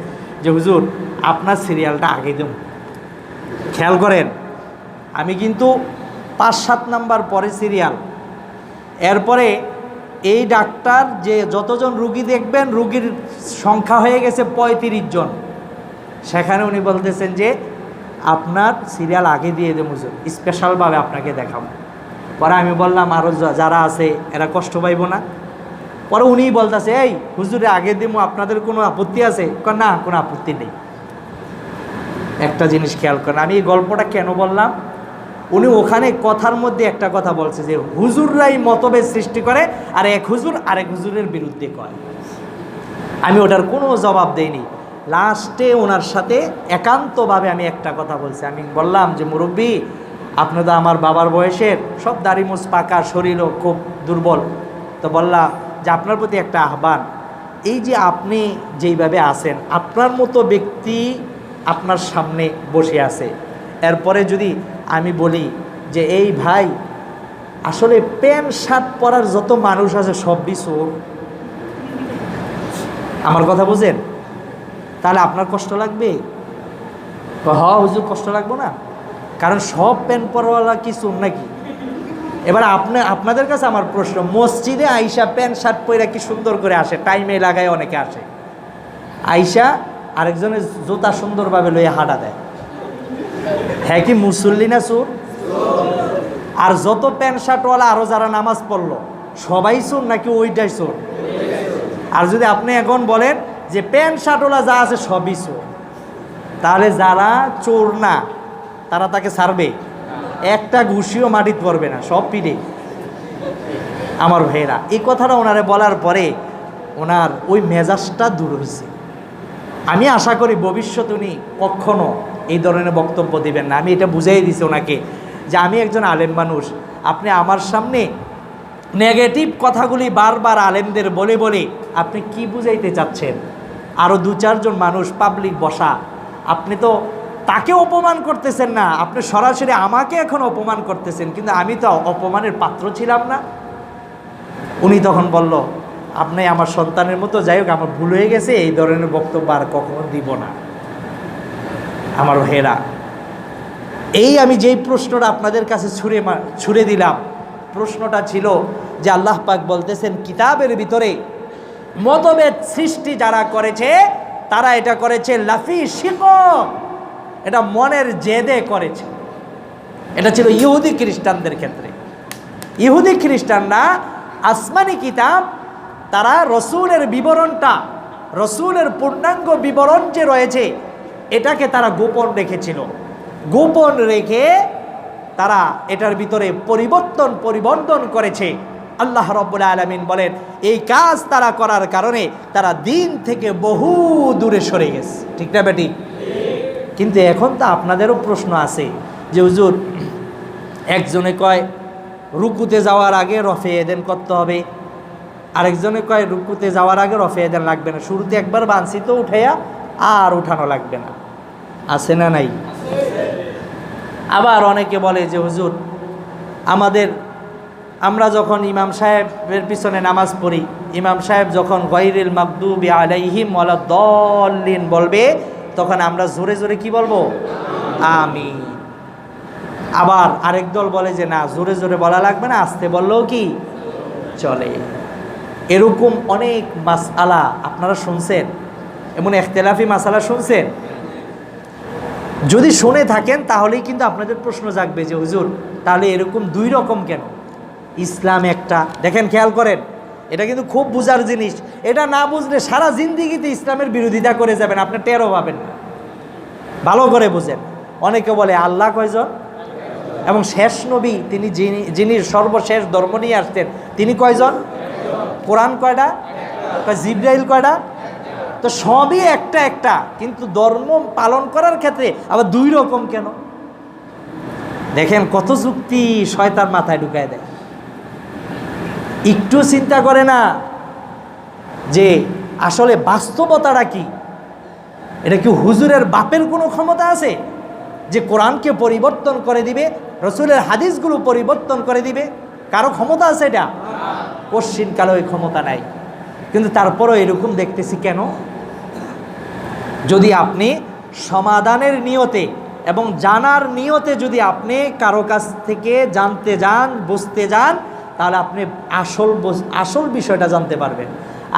যে হুজুর আপনার সিরিয়ালটা আগে দেব। খেয়াল করেন, আমি কিন্তু 5-7 নাম্বার পরে সিরিয়াল। এরপরে এই ডাক্তার যে যতজন রুগী দেখবেন, রুগীর সংখ্যা হয়ে গেছে 35 জন। সেখানে উনি বলতেছেন যে আপনার সিরিয়াল আগে দিয়ে দেব হুজুর, স্পেশালভাবে আপনাকে দেখাবো। পরে আমি বললাম আরও যারা আছে এরা কষ্ট পাইব না? পরে উনিই বলতেছে, এই হুজুরে আগে দিব, আপনাদের কোনো আপত্তি আছে? না, কোনো আপত্তি নেই। একটা জিনিস খেয়াল করেন, আমি এই গল্পটা কেন বললাম, উনি ওখানে কথার মধ্যে একটা কথা বলছে যে হুজুররাই মতভেদ সৃষ্টি করে, আর এক হুজুর আরেক হুজুরের বিরুদ্ধে কয়। আমি ওটার কোনো জবাব দেইনি। লাস্টে ওনার সাথে একান্তভাবে আমি একটা কথা বলছি। আমি বললাম যে মুরব্বী, আপনি তো আমার বাবার বয়সের, সব দাড়ি মুছ পাকা, শরীরও খুব দুর্বল। তো বললাম যে আপনার প্রতি একটা আহ্বান, এই যে আপনি যেইভাবে আছেন, আপনার মতো ব্যক্তি আপনার সামনে বসে আছে, এরপরে যদি আমি বলি যে এই ভাই আসলে প্যান্ট শার্ট পরার যত মানুষ আছে সবই চোর, আমার কথা বুঝেন, তাহলে আপনার কষ্ট লাগবে? হ্যাঁ হুজুর, কষ্ট লাগবে না, কারণ সব প্যান্ট পরাওয়ালা কি চোর নাকি? এবার আপনাদের কাছে আমার প্রশ্ন, মসজিদে আইসা প্যান্ট শার্ট পরে কি সুন্দর করে আসে, টাইমে লাগায় অনেকে আসে, আইসা আরেকজনের জুতা সুন্দরভাবে লইয়া হাঁটা দেয়, হ্যাঁ কি মুসল্লি না চোর? আর যত প্যান্ট শার্টওয়ালা আরও যারা নামাজ পড়লো সবাই চোর নাকি ওইটাই চোর? আর যদি আপনি এখন বলেন যে প্যান্ট শার্টওয়ালা যা আছে সবই চোর, তাহলে যারা চোর না তারা তাকে ছাড়বে? একটা ঘুষিও মাটিতে পড়বে না, সব পিড়ে। আমার ভাইয়েরা, এই কথাটা ওনারে বলার পরে ওনার ওই মেজাজটা দূর হয়েছে। আমি আশা করি ভবিষ্যৎ উনি কখনো এই ধরনের বক্তব্য দিবেন না। আমি এটা বুঝাই দিছি ওনাকে যে আমি একজন আলেম মানুষ, আপনি আমার সামনে নেগেটিভ কথাগুলি বারবার আলেমদের বলে বলে আপনি কি বুঝাইতে চাচ্ছেন? আরও 2-4 জন মানুষ পাবলিক বসা, আপনি তো তাকে অপমান করতেছেন না, আপনি সরাসরি আমাকে এখন অপমান করতেছেন, কিন্তু আমি তো অপমানের পাত্র ছিলাম না। উনি তখন বলল, আপনি আমার সন্তানের মতো, যাই হোক আমার ভুল হয়ে গেছে, এই ধরনের বক্তব্য আর কখনো দিব না। আমার ভাইয়েরা, এই আমি যেই প্রশ্নটা আপনাদের কাছে ছুড়ে দিলাম, প্রশ্নটা ছিল যে আল্লাহ পাক বলতেছেন কিতাবের ভিতরে মতভেদ সৃষ্টি যারা করেছে তারা এটা করেছে লাফি শিকক, এটা মনের জেদে করেছে। এটা ছিল ইহুদি খ্রিস্টানদের ক্ষেত্রে। ইহুদি খ্রিস্টানরা আসমানি কিতাব, তারা রসুলের বিবরণটা, রসুলের পূর্ণাঙ্গ বিবরণ যে রয়েছে এটাকে তারা গোপন রেখেছিল। গোপন রেখে তারা এটার ভিতরে পরিবর্তন করেছে। আল্লাহ রাব্বুল আলামিন বলেন এই কাজ তারা করার কারণে তারা দিন থেকে বহু দূরে সরে গেছে। ঠিক না বেটি? কিন্তু এখন তো আপনাদেরও প্রশ্ন আছে যে হুজুর, একজনে কয় রুকুতে যাওয়ার আগে রফে এদেন করতে হবে, আরেকজনে কয় রুকুতে যাওয়ার আগে রফে এদেন লাগবে না, শুরুতে একবার বানছি তো উঠাইয়া আর উঠানো লাগবে না। আছে না নাই? আবার অনেকে বলে যে হুজুর, আমরা যখন ইমাম সাহেবের পিছনে নামাজ পড়ি, ইমাম সাহেব যখন গায়রিল মাগদুবি আলাইহিম ওয়ালাদ-দাল্লিন বলবে, তখন আমরা জোরে জোরে কি বলবো? আমিন। আবার আরেক দল বলে যে না, জোরে জোরে বলা লাগবে না, আস্তে বললেও কি চলে। এরকম অনেক মাসআলা আপনারা শুনছেন, এমন ইখতিলাফি মাসআলা শুনছেন? যদি শুনে থাকেন তাহলেই কিন্তু আপনাদের প্রশ্ন জাগবে যে হুজুর, তাহলে এরকম 2 রকম কেন? ইসলাম একটা, দেখেন খেয়াল করেন, এটা কিন্তু খুব বুঝার জিনিস। এটা না বুঝলে সারা জিন্দিগিতে ইসলামের বিরোধিতা করে যাবেন, আপনি টেরও পাবেন না। ভালো করে বুঝেন। অনেকে বলে আল্লাহ কয়জন এবং শেষ নবী তিনি যিনি সর্বশেষ ধর্ম নিয়ে আসতেন তিনি কয়জন? কোরআন কয়টা? জিবরাইল কয়টা? তো সবই একটা, কিন্তু ধর্ম পালন করার ক্ষেত্রে আবার 2 রকম কেন? দেখেন কত যুক্তি শয়তান মাথায় ঢুকায় দেয়। একটু চিন্তা করে না যে আসলে বাস্তবতাটা কি? এটা কি হুজুরের বাপের কোনো ক্ষমতা আছে যে কোরআনকে পরিবর্তন করে দিবে, রসুলের হাদিসগুলো পরিবর্তন করে দিবে? কারো ক্ষমতা আছে এটা? কশ্চিন কালো ওই ক্ষমতা নাই। কিন্তু তারপরও এরকম দেখতেছি কেন? যদি আপনি সমাধানের নিয়তে এবং জানার নিয়তে যদি আপনি কারো কাছ থেকে জানতে যান, বুঝতে যান, তাহলে আপনি আসল বিষয়টা জানতে পারবেন।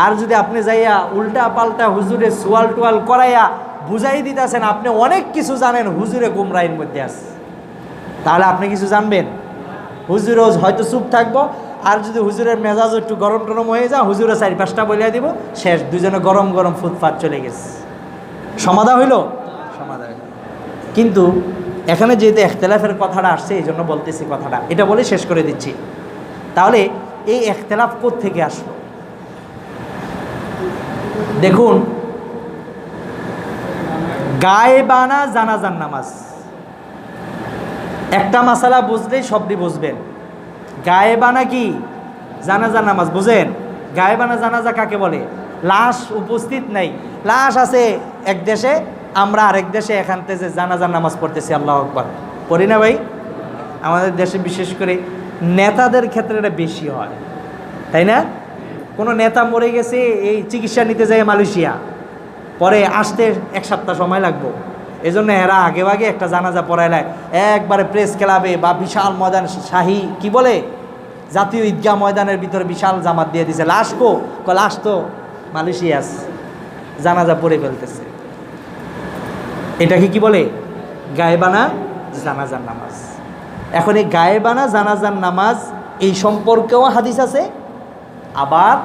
আর যদি আপনি যাইয়া উল্টা পাল্টা হুজুরে সোয়াল টোয়াল করাইয়া বুঝাই দিতেছেন আপনি অনেক কিছু জানেন, হুজুরে গুমরাহির মধ্যে আছে, তাহলে আপনি কিছু জানবেন? হুজুরও হয়তো চুপ থাকবো, আর যদি হুজুরের মেজাজ একটু গরম টরম হয়ে যায়, হুজুরে 4-5টা বলিয়া দিব, শেষ, দুজনে গরম গরম ফুটফাট চলে গেছে। সমাধান হইল? সমাধান হইল। কিন্তু এখানে যেহেতু ইখতিলাফের কথাটা আসছে এই জন্য বলতেছি কথাটা, এটা বলে শেষ করে দিচ্ছি। তাহলে এই ইখতিলাফ কোত্থেকে আসলো? দেখুন, গায়েবানা জানাজার নামাজ, একটা মাসালা বুঝলেই সবটি বুঝবেন। গায়েবানা কি? জানাজার নামাজ। বুঝেন গায়েবানা জানাজা কাকে বলে? লাশ উপস্থিত নাই, লাশ আছে এক দেশে, আমরা আরেক দেশে এখান থেকে জানাজার নামাজ পড়তেছি, আল্লাহু আকবার পড়ি না ভাই? আমাদের দেশে বিশেষ করে নেতাদের ক্ষেত্রে এটা বেশি হয়, তাই না? কোনো নেতা মরে গেছে, এই চিকিৎসা নিতে যায় মালয়েশিয়া, পরে আসতে 1 সপ্তাহ সময় লাগবো, এই জন্য এরা আগে আগে একটা জানাজা পড়াইলায় একবারে প্রেস ক্লাবে বা বিশাল ময়দান, শাহী কি বলে জাতীয় ঈদগাহ ময়দানের ভিতরে বিশাল জামাত দিয়ে দিছে। লাশ কো? লাশ তো মালয়েশিয়া, জানাজা পড়ে ফেলতেছে। এটাকে কি বলে? গায়েবানা জানাজার নামাজ। এখন এই গায়েবানা জানাজার নামাজ এই সম্পর্কেও হাদিস আছে, আবার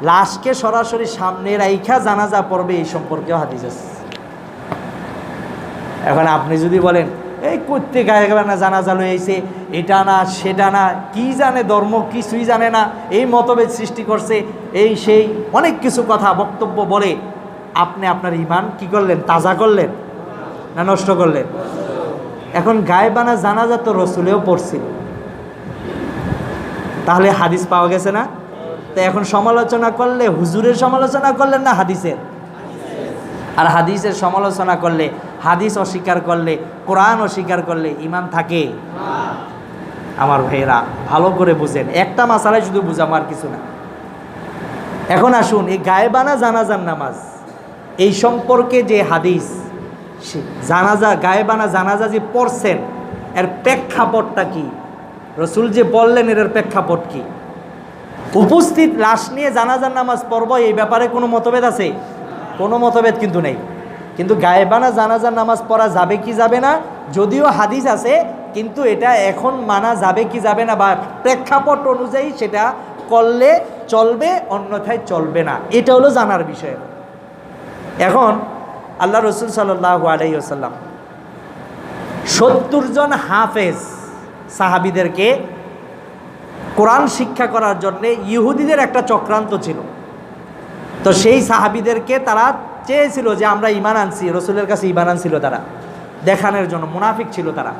লাশকে সরাসরি সামনে রাইখা জানাজা পড়বে এই সম্পর্কেও হাদিস আছে। এখন আপনি যদি বলেন এই করতে গায়বানা জানাজা লইছে, এটা না সেটা না, কি জানে ধর্ম, কিছুই জানে না, এই মতভেদ সৃষ্টি করছে, এই সেই অনেক কিছু কথা বক্তব্য বলে আপনি আপনার ঈমান কি করলেন? তাজা করলেন না নষ্ট করলেন? এখন গায়বানা জানাজা তো রসুলেও পড়ছিল, তাহলে হাদিস পাওয়া গেছে না? তো এখন সমালোচনা করলে হুজুরের সমালোচনা করলেন না হাদিসের? আর হাদিসের সমালোচনা করলে, হাদিস অস্বীকার করলে, কোরআন অস্বীকার করলে ঈমান থাকে? আমার ভাইয়েরা ভালো করে বুঝেন, একটা মাসালায় শুধু বুঝাম, আর কিছু না। এখন আসুন এই গায়বানা জানাজার নামাজ, এই সম্পর্কে যে হাদিস, জানাজা গায়বানা জানাজা যে পড়ছেন এর প্রেক্ষাপটটা কি, রসুল যে বললেন এর প্রেক্ষাপট কি? উপস্থিত লাশ নিয়ে জানাজার নামাজ পড়ব, এই ব্যাপারে কোনো মতভেদ আছে? কোনো মতভেদ কিন্তু নেই। কিন্তু গায়েবানা জানাজার নামাজ পড়া যাবে কি যাবে না, যদিও হাদিস আছে, কিন্তু এটা এখন মানা যাবে কি যাবে না, বা প্রেক্ষাপট অনুযায়ী সেটা করলে চলবে, অন্যথায় চলবে না, এটা হলো জানার বিষয়। এখন আল্লাহ রসুল সাল্লাল্লাহু আলাইহি ওয়াসাল্লাম 70 জন হাফেজ সাহাবীদেরকে কোরআন শিক্ষা করার জন্য ইহুদিদের একটা চক্রান্ত ছিল। তো সেই সাহাবীদেরকে তারা চেয়েছিল যে আমরা ঈমান আনছি, রসুলের কাছে ঈমান আনছিল তারা দেখানোর জন্য, মুনাফিক ছিল তারা।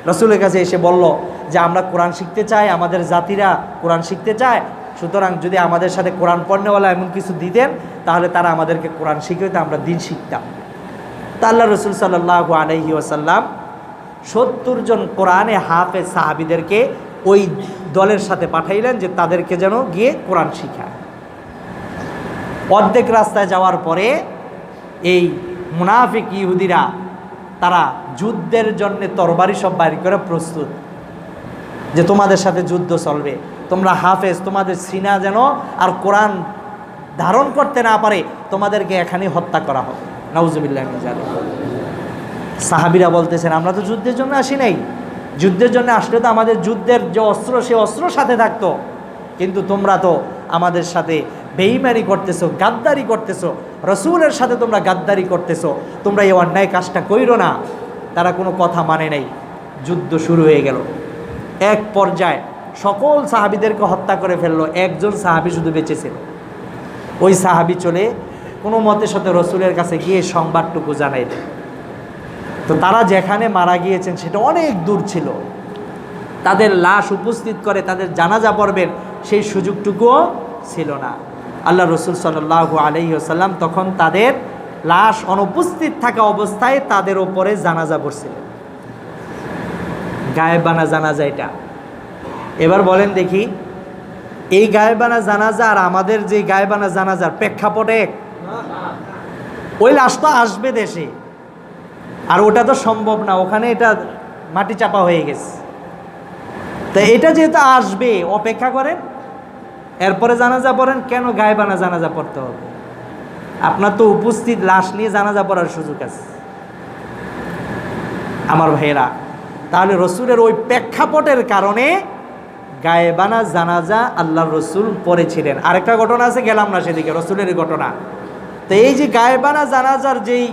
রসুলের কাছে এসে বলল যে আমরা কোরআন শিখতে চাই, আমাদের জাতিরা কোরআন শিখতে চায়, সুতরাং যদি আমাদের সাথে কোরআন পড়নেওয়ালা এমন কিছু দিতেন তাহলে তারা আমাদেরকে কোরআন শিখাইতে, আমরা দিন শিখতাম। তা আল্লাহ রসুল সাল্লাল্লাহু আলাইহি ওয়াসাল্লাম 70 জন কোরআনে হাফেজ সাহাবীদেরকে ওই দলের সাথে পাঠাইলেন যে তাদেরকে যেন গিয়ে কোরআন শিখায়। অর্ধেক রাস্তায় যাওয়ার পরে এই মুনাফিক ইহুদিরা তারা যুদ্ধের জন্য তরবারি সব বাইর করে প্রস্তুত, যে তোমাদের সাথে যুদ্ধ চলবে, তোমরা হাফেজ, তোমাদের সিনা যেন আর কোরআন ধারণ করতে না পারে, তোমাদেরকে এখানে হত্যা করা হবে। নাউজুবিল্লাহ মিন যালিক। সাহাবীরা বলতেছেন আমরা তো যুদ্ধের জন্য আসি নাই, যুদ্ধের জন্য আসলে তো আমাদের যুদ্ধের যে অস্ত্র সে অস্ত্র সাথে থাকতো, কিন্তু তোমরা তো আমাদের সাথে বেঈমানি করতেছো, গাদ্দারি করতেছো, রসুলের সাথে তোমরা গাদ্দারি করতেছো, তোমরা এই অন্যায় কাজটা কইরো না। তারা কোনো কথা মানে নাই, যুদ্ধ শুরু হয়ে গেল। এক পর্যায়ে সকল সাহাবীদেরকে হত্যা করে ফেললো, একজন সাহাবী শুধু বেঁচে ছিল। ওই সাহাবী চলে কোনো মতের সাথে রসুলের কাছে গিয়ে সংবাদটুকু জানাই দেয়। তো তারা যেখানে মারা গিয়েছেন সেটা অনেক দূর ছিল, তাদের লাশ উপস্থিত করে তাদের জানাজা পড়বেন সেই সুযোগটুকুও ছিল না। আল্লাহ রসুল সাল্লাল্লাহু আলাইহি ওয়াসাল্লাম তখন তাদের লাশ অনুপস্থিত থাকা অবস্থায় তাদের ওপরে জানাজা পড়ছিলেন। গায়েবানা জানাজা এটা। এবার বলেন দেখি, এই গায়েবানা জানাজা আর আমাদের যে গায়েবানা জানাজার প্রেক্ষাপট এক? ওই লাশ তো আসবে দেশে, আর ওটা তো সম্ভব না, ওখানে এটা মাটি চাপা হয়ে গেছে। তা এটা যেহেতু আসবে, অপেক্ষা করেন, এরপরে জানাজা পড়েন। কেন গায়েবানা জানাজা পড়তে হবে? আপনার তো উপস্থিত লাশ নিয়ে জানাজা পড়ার সুযোগ আছে। আমার ভাইয়েরা, তাহলে রসুলের ওই প্রেক্ষাপটের কারণে গায়েবানা জানাজা আল্লাহর রসুল পড়েছিলেন। আরেকটা ঘটনা আছে, গেলাম না সেদিকে, রসুলের ঘটনা। তো এই যে গায়েবানা জানাজার যেই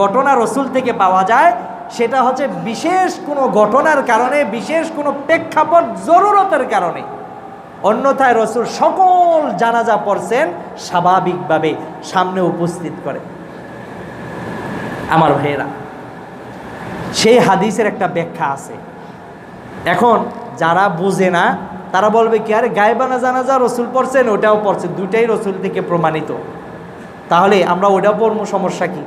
ঘটনা রসুল থেকে পাওয়া যায়, সেটা হচ্ছে বিশেষ কোনো ঘটনার কারণে, বিশেষ কোনো প্রেক্ষাপট জরুরতের কারণে। অন্যথায় রসুল সকল জানাজা পড়ছেন স্বাভাবিকভাবে, সামনে উপস্থিত করে। আমার ভাইয়েরা, সেই হাদিসের একটা ব্যাখ্যা আছে। এখন যারা বুঝে না তারা বলবে কি, আরে গায়েবানা জানাজা রসুল পড়ছেন, ওটাও পড়ছেন, দুইটাই রসুল থেকে প্রমাণিত, তাহলে আমরা ওটা পড়বো, সমস্যা কি?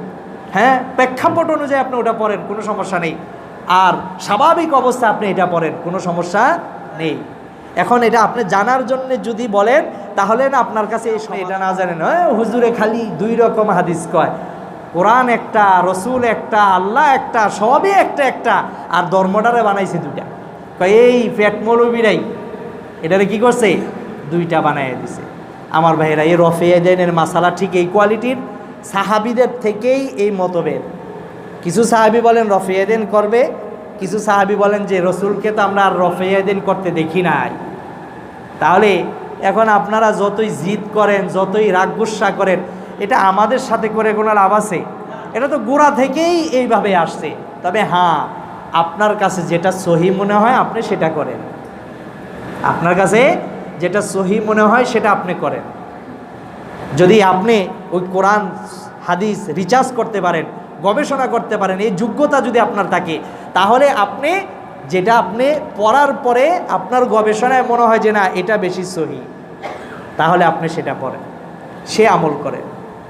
হ্যাঁ, প্রেক্ষাপট অনুযায়ী আপনি ওটা পড়েন, কোনো সমস্যা নেই। আর স্বাভাবিক অবস্থা আপনি এটা পড়েন, কোনো সমস্যা নেই। এখন এটা আপনি জানার জন্য যদি বলেন, তাহলে না আপনার কাছে এটা না জানেন, হুজুরে খালি দুই রকম হাদিস কয়, কোরআন একটা, রসুল একটা, আল্লাহ একটা, সবই একটা একটা, আর ধর্মটারে বানাইছে দুইটা। এই পেট মৌলবীরাই এটারে কি করছে? দুইটা বানাই দিছে। আমার ভাইয়েরা, এই রফে ইয়াদাইনের মাসালা ঠিক এই কোয়ালিটির। সাহাবীদের থেকেই এই মতভেদ। কিছু সাহাবী বলেন রফে ইয়াদাইন করবে, কিছু সাহাবী বলেন যে রসুলকে তো আমরা আর রফে ইয়াদাইন করতে দেখি নাই। তাহলে এখন আপনারা যতই জিদ করেন, যতই রাগ গুসা করেন, এটা আমাদের সাথে করে কোনো লাভ আছে? এটা তো গোড়া থেকেই এইভাবে আসছে। তবে হ্যাঁ, আপনার কাছে যেটা সহি মনে হয় আপনি সেটা করেন। আপনার কাছে যেটা সহি মনে হয় সেটা আপনি করেন। যদি আপনি ওই কোরআন হাদিস রিসার্চ করতে পারেন, গবেষণা করতে পারেন, এই যোগ্যতা যদি আপনার থাকে, তাহলে আপনি যেটা আপনি পড়ার পরে আপনার গবেষণায় মনে হয় যে না এটা বেশি সহি, তাহলে আপনি সেটা পড়েন, সে আমল করেন।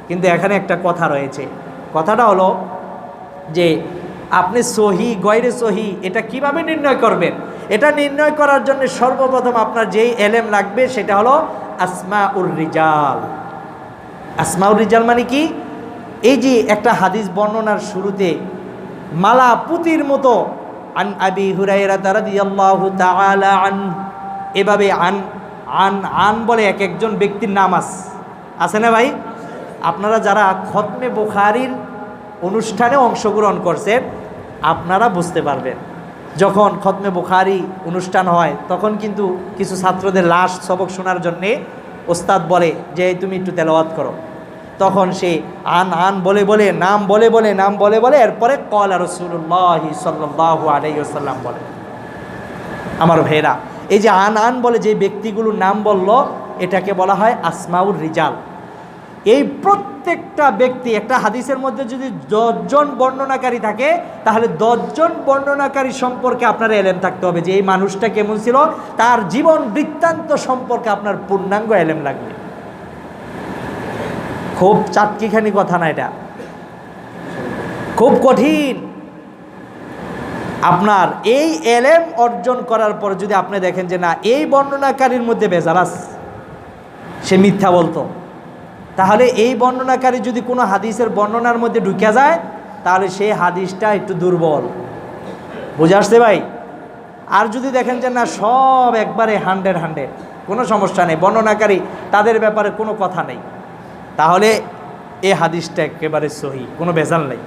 কিন্তু এখানে একটা কথা রয়েছে, কথাটা হলো যে আপনি সহি গয়রে সহি এটা কিভাবে নির্ণয় করবেন? এটা নির্ণয় করার জন্য সর্বপ্রথম আপনার যেই এলেম লাগবে সেটা হলো আসমাউর রিজাল। আসমাউর রিজাল মানে কি? এই যে একটা হাদিস বর্ণনার শুরুতে মালা পুতির মতো আন আবি হুরায়রা রাদিয়াল্লাহু তাআলা আন, এভাবে আন আন আন বলে এক একজন ব্যক্তির নাম আছে না ভাই? আপনারা যারা খতমে বুখারীর অনুষ্ঠানে অংশগ্রহণ করছেন আপনারা বুঝতে পারবেন, যখন খতমে বুখারী অনুষ্ঠান হয় তখন কিন্তু কিছু ছাত্রদের লাস্ট সবক শোনার জন্যে ওস্তাদ বলে যে তুমি একটু তেলাওয়াত করো, তখন সে আন আন বলে বলে নাম বলে বলে নাম বলে বলে এরপরে ক্বালা রাসূলুল্লাহ সাল্লাল্লাহু আলাইহি ওয়াসাল্লাম বলে। আমার ভাইরা, এই যে আন আন বলে যে ব্যক্তিগুলোর নাম বলল এটাকে বলা হয় আসমাউর রিজাল। এই প্রত্যেকটা ব্যক্তি, একটা হাদিসের মধ্যে যদি 10 জন বর্ণনাকারী থাকে তাহলে 10 জন বর্ণনাকারী সম্পর্কে আপনার এলেম থাকতে হবে, যে এই মানুষটা কেমন ছিল, তার জীবন বৃত্তান্ত সম্পর্কে আপনার পূর্ণাঙ্গ এলেম লাগবে। খুব চাটকিখানি কথা না, এটা খুব কঠিন। আপনার এই এলেম অর্জন করার পর যদি আপনি দেখেন যে না এই বর্ণনাকারীর মধ্যে ভেজাল আছে, সে মিথ্যা বলতো, তাহলে এই বর্ণনাকারী যদি কোনো হাদিসের বর্ণনার মধ্যে ঢুকে যায় তাহলে সেই হাদিসটা একটু দুর্বল। বুঝে আসছে ভাই? আর যদি দেখেন যে না সব একবারে 100 কোনো সমস্যা নেই, বর্ণনাকারী তাদের ব্যাপারে কোনো কথা নেই, তাহলে এই হাদিসটা একেবারে সহি, কোনো ভেজাল নেই।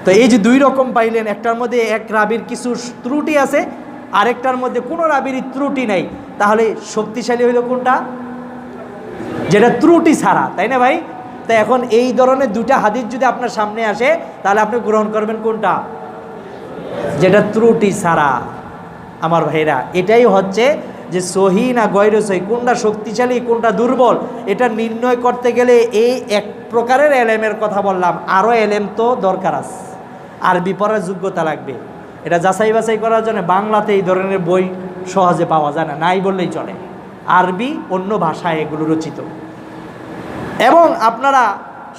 তো এই যে 2 রকম পাইলেন, একটার মধ্যে এক রাবির কিছু ত্রুটি আছে, আরেকটার মধ্যে কোনো রাবির ত্রুটি নেই, তাহলে শক্তিশালী হইল কোনটা? যেটা ত্রুটি ছাড়া, তাই না ভাই? তো এখন এই ধরনের 2টা হাদিস যদি আপনার সামনে আসে তাহলে আপনি গ্রহণ করবেন কোনটা? যেটা ত্রুটি ছাড়া। আমার ভাইরা, এটাই হচ্ছে যে সহি না গয়রে সহি, কোনটা শক্তিশালী কোনটা দুর্বল, এটা নির্ণয় করতে গেলে এই এক প্রকারের এলেমের কথা বললাম, আরও এলেম তো দরকার আছে, আরবি পড়ার যোগ্যতা লাগবে। এটা যাচাই বাছাই করার জন্য বাংলাতে এই ধরনের বই সহজে পাওয়া যায় না, নাই বললেই চলে, আরবি অন্য ভাষায় এগুলো রচিত। এবং আপনারা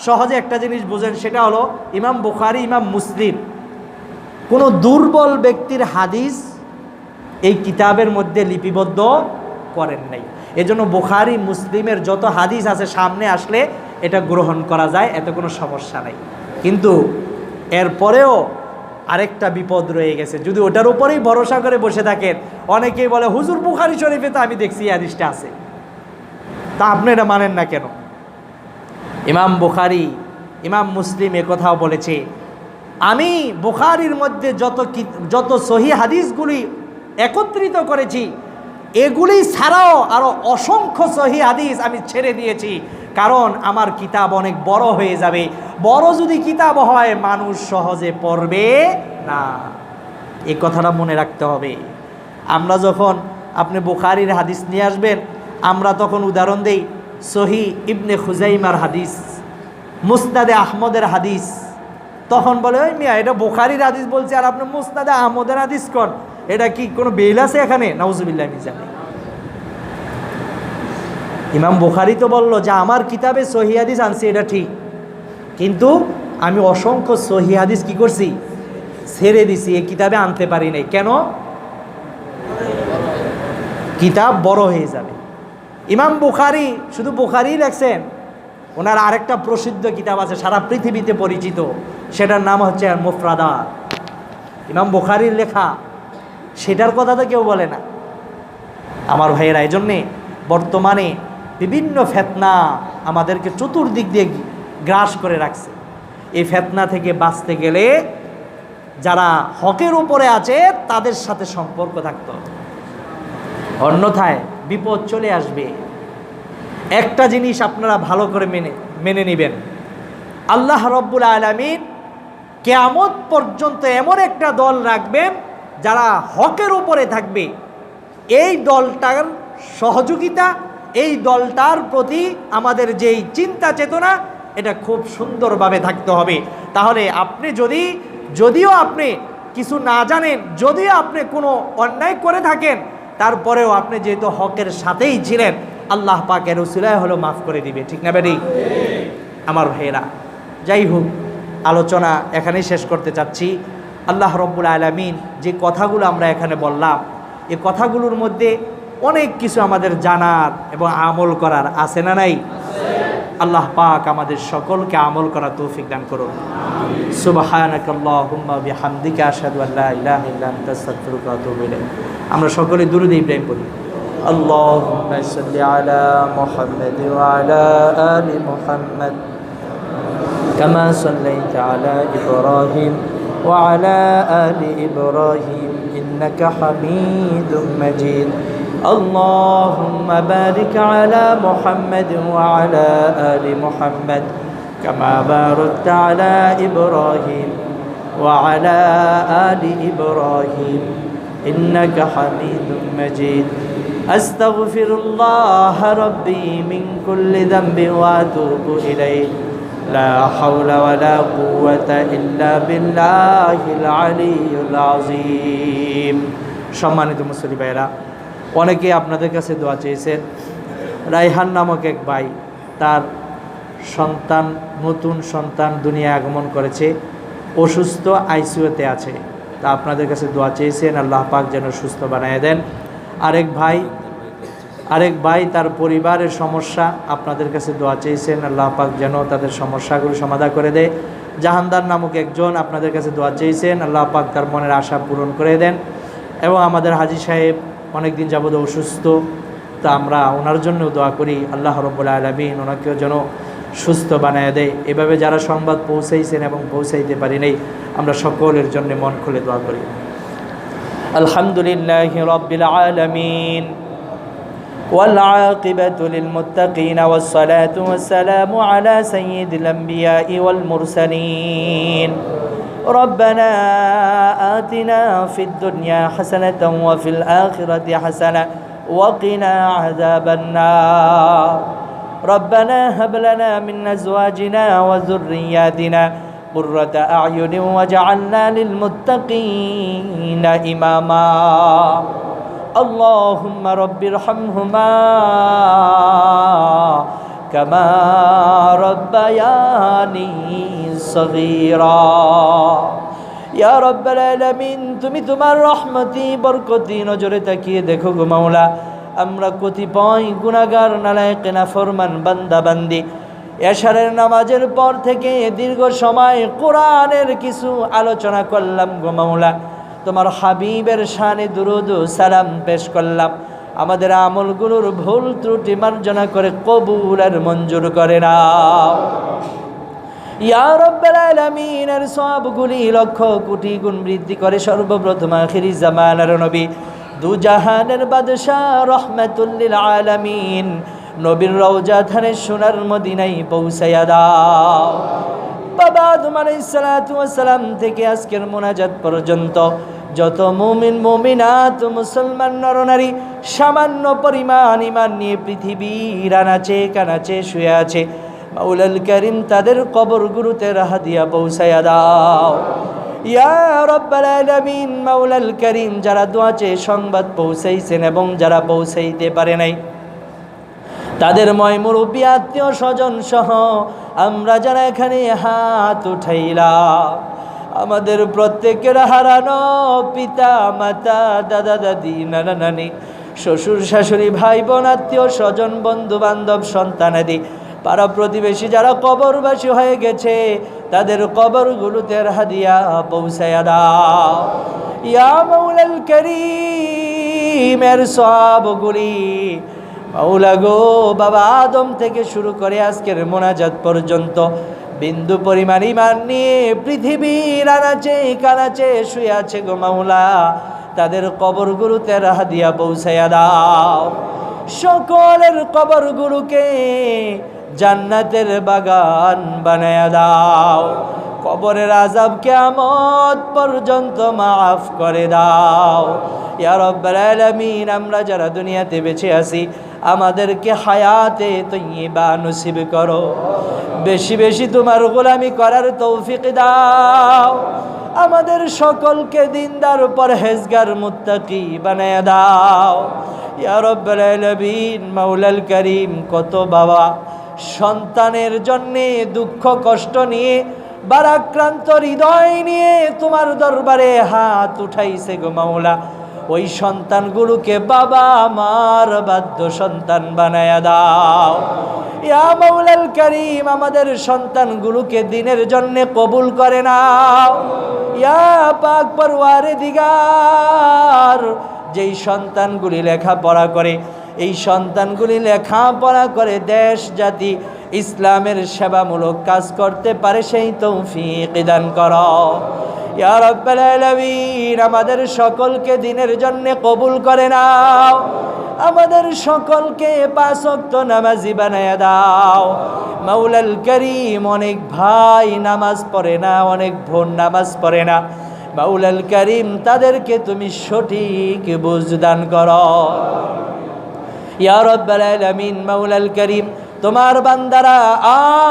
সহজে একটা জিনিস বোঝেন, সেটা হলো ইমাম বুখারী ইমাম মুসলিম কোনো দুর্বল ব্যক্তির হাদিস এই কিতাবের মধ্যে লিপিবদ্ধ করেন নাই। এজন্য বুখারী মুসলিমের যত হাদিস আছে সামনে আসলে এটা গ্রহণ করা যায়, এতে কোনো সমস্যা নাই। কিন্তু এরপরেও আরেকটা বিপদ রয়ে গেছে, যদি ওটার উপরেই ভরসা করে বসে থাকেন, অনেকেই বলে হুজুর বুখারী শরীফে তো আমি দেখছি এই হাদিসটা আছে, তা আপনি এটা মানেন না কেন? ইমাম বুখারী ইমাম মুসলিম একথাও বলেছে, আমি বুখারীর মধ্যে যত সহি হাদিসগুলি একত্রিত করেছি এগুলি ছাড়াও আরও অসংখ্য সহি হাদিস আমি ছেড়ে দিয়েছি, কারণ আমার কিতাব অনেক বড় হয়ে যাবে, বড় যদি কিতাব হয় মানুষ সহজে পড়বে না। এই কথাটা মনে রাখতে হবে। আমরা যখন আপনি বুখারীর হাদিস নিয়ে আসবেন, আমরা তখন উদাহরণ দেই সহি ইবনে খুজাইমার হাদিস, মুসনাদে আহমদের হাদিস, তখন বলে ওই মিয়া এটা বুখারীর হাদিস বলছে আর আপনি মুসনাদে আহমদের হাদিস কর, এটা কি কোনো বেল আছে এখানে? নাউজুবিল্লাহ মিন যালিক। ইমাম বুখারী তো বলল যে আমার কিতাবে সহি হাদিস আনছি, এটা ঠিক, কিন্তু আমি অসংখ্য সহি হাদিস কি করছি? ছেড়ে দিছি, এই কিতাবে আনতে পারি নাই। কেন? কিতাব বড় হয়ে যাবে। ইমাম বুখারী শুধু বুখারী লেখছেন, ওনার আরেকটা প্রসিদ্ধ কিতাব আছে সারা পৃথিবীতে পরিচিত, সেটার নাম হচ্ছে মুফরাদাত। ইমাম বুখারীর লেখা, সেটার কথা তো কেউ বলে না। আমার ভাইয়েরা, এই জন্যে বর্তমানে বিভিন্ন ফিতনা আমাদেরকে চতুর্দিক দিয়ে গ্রাস করে রাখছে। এই ফিতনা থেকে বাঁচতে গেলে যারা হকের উপরে আছে তাদের সাথে সম্পর্ক থাকতে হবে, অন্যথায় বিপদ চলে আসবে। একটা জিনিস আপনারা ভালো করে মেনে নেবেন, আল্লাহ রব্বুল আলামিন কিয়ামত পর্যন্ত এমন একটা দল রাখবেন যারা হকের উপরে থাকবে। এই দলটার সহযোগিতা, এই দলটার প্রতি আমাদের যেই চিন্তা চেতনা, এটা খুব সুন্দরভাবে থাকতে হবে। তাহলে আপনি যদিও আপনি কিছু না জানেন, যদিও আপনি কোনো অন্যায় করে থাকেন, তারপরেও আপনি যেহেতু হকের সাথেই ছিলেন, আল্লাহ পাকের উসিলায় হলো মাফ করে দিবে। ঠিক না বেটি? আমার ভাইয়েরা, যাই হোক, আলোচনা এখানেই শেষ করতে চাচ্ছি। আল্লাহ রব্বুল আলামিন যে কথাগুলো আমরা এখানে বললাম, এই কথাগুলোর মধ্যে অনেক কিছু আমাদের জানার এবং আমল করার আছে না নাই? আল্লাহ পাক আমাদের সকলকে আমল করার তৌফিক দান করুন। সুবহানাকাল্লাহুম্মা বিহামদিকা আশহাদু আল্লা ইলাহা ইল্লা আনতা আস্তাগফিরুকা ওয়া আতুবু ইলাইক। আমরা সকলে দুরূদ ইব্রাহিম পড়ি। আল্লাহুম্মা সাল্লি আলা মুহাম্মাদ ওয়া আলা আলি মুহাম্মাদ কামা সাল্লাইতা আলা ইব্রাহিম ওয়া আলা আলি ইব্রাহিম ইন্নাকা হামিদুম মাজিদ। اللهم بارك على محمد وعلى آل محمد كما باركت على إبراهيم وعلى آل إبراهيم إنك حميد مجيد. أستغفر الله ربي من كل ذنب وأتوب إليه. لا حول ولا قوة إلا بالله العلي العظيم. সম্মানিত মুসলিম ভাইরা, অনেকে আপনাদের কাছে দোয়া চেয়েছেন। রায়হান নামক এক ভাই, তার নতুন সন্তান দুনিয়া আগমন করেছে, অসুস্থ, আইসিইউতে আছে। তা আপনাদের কাছে দোয়া চেয়েছেন, আল্লাহ পাক যেন সুস্থ বানিয়ে দেন। আরেক ভাই তার পরিবারের সমস্যা, আপনাদের কাছে দোয়া চেয়েছেন, আল্লাহ পাক যেন তাদের সমস্যাগুলো সমাধান করে দেয়। জাহানদার নামক একজন আপনাদের কাছে দোয়া চেয়েছেন, আল্লাহ পাক তার মনের আশা পূরণ করে দেন। এবং আমাদের হাজী সাহেব অনেক দিন যাবত অসুস্থ, তা আমরা ওনার জন্য দোয়া করি, আল্লাহ রাব্বুল আলামিন ওনাকেও যেন সুস্থ বানায় দেয়। এভাবে যারা সংবাদ পৌঁছাইছেন এবং পৌঁছাইতে পারি নাই, আমরা সকলের জন্য মন খুলে দোয়া করি। আলহামদুলিল্লাহি রাব্বিল আলামিন ওয়াল আকিবাতু লিল মুত্তাকিন ওয়াস সালাতু ওয়াস সালামু আলা সাইয়্যিদিল আমবিয়াই ওয়াল মুরসালিন। ربنا آتنا في الدنيا حسنة وفي الآخرة حسنة وقنا عذاب النار. ربنا هب لنا من أزواجنا وذرياتنا قرة أعين واجعلنا للمتقين إماما. اللهم رب ارحمهما كما ربياني صغيرا. ইয়া রব্বাল আলামিন, তুমি তোমার রহমতি বরকতি নজরে তাকিয়ে দেখো গো মাওলা, আমরা কতিপয় গুনাহগার নালায়েক নাফরমান বান্দা বান্দি এশারের নামাজের পর থেকে দীর্ঘ সময় কোরআনের কিছু আলোচনা করলাম গো মাওলা, তোমার হাবিবের শানে দুরূদ ও সালাম পেশ করলাম। আমাদের আমলগুলোর ভুল ত্রুটি মার্জনা করে কবুল আর মঞ্জুর করে নাও। ইয়া রাব্বাল আলামিন, এর সওয়াবগুলি লক্ষ কোটি গুণ বৃদ্ধি করে সর্বপ্রথম আখিরি জামানার নবী, দু জাহানের বাদশা রহমাতুল লিল আলামিন নবীর রওজা ধারে সোনার মদিনায় পৌঁছায়া দাও। বাবা আদম আলাইহিস সালাতু ওয়াস সালাম থেকে আজকের মুনাজাত পর্যন্ত যত মুমিন মুমিনাত মুসলমান নরনারী সামান্য পরিমাণ ঈমান নিয়ে পৃথিবীর আনাচে কানাচে শুয়ে আছে, মাওলাল করিম তাদের কবরগুলোতে হাদিয়া পৌঁছায়া দাও। ইয়া রাব্বাল আলামিন, মাওলাল করিম যারা দোয়া চেয়ে সংবাদ পৌঁছাইছেন এবং যারা পৌঁছাইতে পারে নাই, তাদের ময় মুরব্বী আত্মীয় স্বজন সহ আমরা যারা এখানে হাত উঠাইলাম, আমাদের প্রত্যেকের হারানো পিতা মাতা দাদা দাদি নানা নানি শ্বশুর শাশুড়ি ভাই বোন আত্মীয় স্বজন বন্ধু বান্ধব সন্তানাদি পাড়া প্রতিবেশী যারা কবরবাসী হয়ে গেছে, তাদের কবরগুলোতে হাদিয়া পৌঁছায়া দাও। ইয়া মাওলাল করিম, এর সওয়াবগুলি মাওলা গো বাবা আদম থেকে শুরু করে আজকের মোনাজাত পর্যন্ত বিন্দু পরিমাণ ঈমান নিয়ে পৃথিবীর আনাচে কানাচে শুয়ে আছে গো মাওলা, তাদের কবরগুলোতে হাদিয়া পৌঁছায়া দাও। সকলের কবরগুলোকে জান্নাতের বাগান বানায়া দাও। কবরের আযাব কিয়ামত পর্যন্ত মাফ করে দাও ইয়া রাব্বাল আলামিন। আমরা যারা দুনিয়াতে বেঁচে আছি আমাদেরকে হায়াতে তয়্যিবা নসিব করো, বেশি বেশি তোমার গোলামি করার তৌফিক দাও। আমাদের সকলকে দিনদার পরহেজগার মুত্তাকি বানায়া দাও ইয়া রাব্বাল আলামিন। মাওলাল করিম, কত বাবা সন্তানের জন্যে দুঃখ কষ্ট নিয়ে বারাক্রান্ত হৃদয় নিয়ে তোমার দরবারে হাত উঠাইছে গো মাওলা। ওই সন্তানগুলোকে বাবা আমার বাধ্য সন্তান বানায়া দাও ইয়া মাওলাল করিম। আমাদের সন্তানগুলোকে দিনের জন্য কবুল করে নাও ইয়া পাক পরওয়ারদিগার। যেই সন্তানগুলি লেখাপড়া করে, এই সন্তানগুলি লেখাপড়া করে দেশ জাতি ইসলামের সেবামূলক কাজ করতে পারে, সেই তৌফিক দান করো ইয়া রাব্বাল আলামিন। আমাদের সকলকে দিনের জন্য কবুল করে নাও, আমাদের সকলকে পাঁচ ওয়াক্ত নামাজি বানায়া দাও মাওলাল করিম। অনেক ভাই নামাজ পড়ে না, অনেক বোন নামাজ পড়ে না মাওলাল করিম, তাদেরকে তুমি সঠিক বুঝ দান করো ইয়া রাব্বাল আলামিন। মাওলাল করিম, তোমার বান্দারা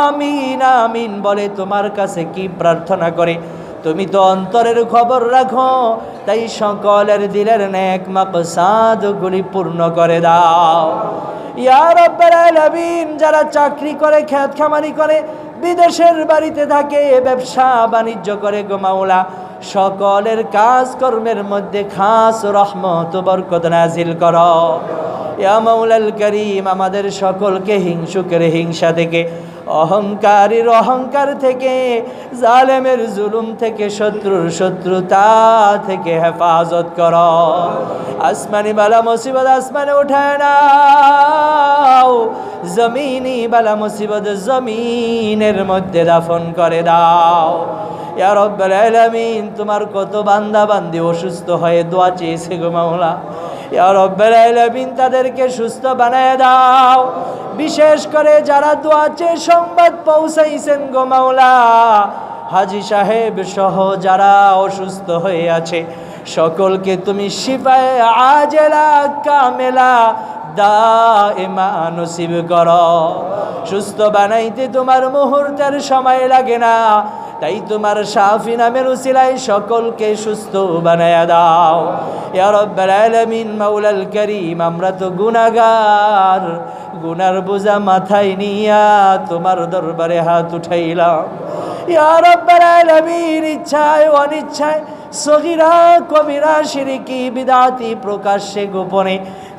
আমিন আমিন বলে তোমার কাছে কি প্রার্থনা করে তুমি তো অন্তরের খবর রাখো, তাই সকলের দিলের নেক মাকসাদগুলি পূর্ণ করে দাও ইয়া রাব্বাল আলামিন। যারা চাকরি করে, খেত খামারি করে, বিদেশের বাড়িতে থাকে, ব্যবসা বাণিজ্য করে গো মাওলা, সকলের কাজকর্মের মধ্যে খাস রহমত বরকত নাজিল করো ইয়া মাওলাল করিম। আমাদের সকলকে হিংসুকের হিংসা থেকে, অহংকারীর অহংকার থেকে, জালেমের জুলুম থেকে, শত্রুর শত্রুতা থেকে হেফাজত করো। আসমানি বালা মুসিবত আসমানে উঠায় নাও, জমিনি বালা মুসিবত জমিনের মধ্যে দাফন করে দাও ইয়া রাব্বাল আলামিন। তোমার কত বান্দা বান্দি অসুস্থ হয়ে দোয়া চেয়েছে গো মাওলা, ইয়া রাব্বাল আলামিন তাদেরকে সুস্থ বানায় দাও। বিশেষ করে যারা দোয়া চেয়ে সংবাদ পৌঁছাইছেন গো মাওলা, হাজী সাহেব সহ যারা অসুস্থ হয়ে আছে সকলকে তুমি শিফায়ে আজেলা কামেলা দাইমা নসিব করো। সুস্থ বানাইতে তোমার মুহূর্তের সময় লাগে না, তাই তোমার শাফি নামের উসিলায় সকলকে সুস্থ বানায়া দাও ইয়া রাব্বাল আলামিন। মাওলাল করিম, আমরা তো গুনাহগার, গুনার বোঝা মাথায় নিয়া তোমার দরবারে হাত উঠাইলাম ইয়া রাব্বাল আলামিন। ইচ্ছায় অনিচ্ছায়, সগীরা কবিরা, শিরকি বিদআতি, প্রকাশ্যে গোপনে,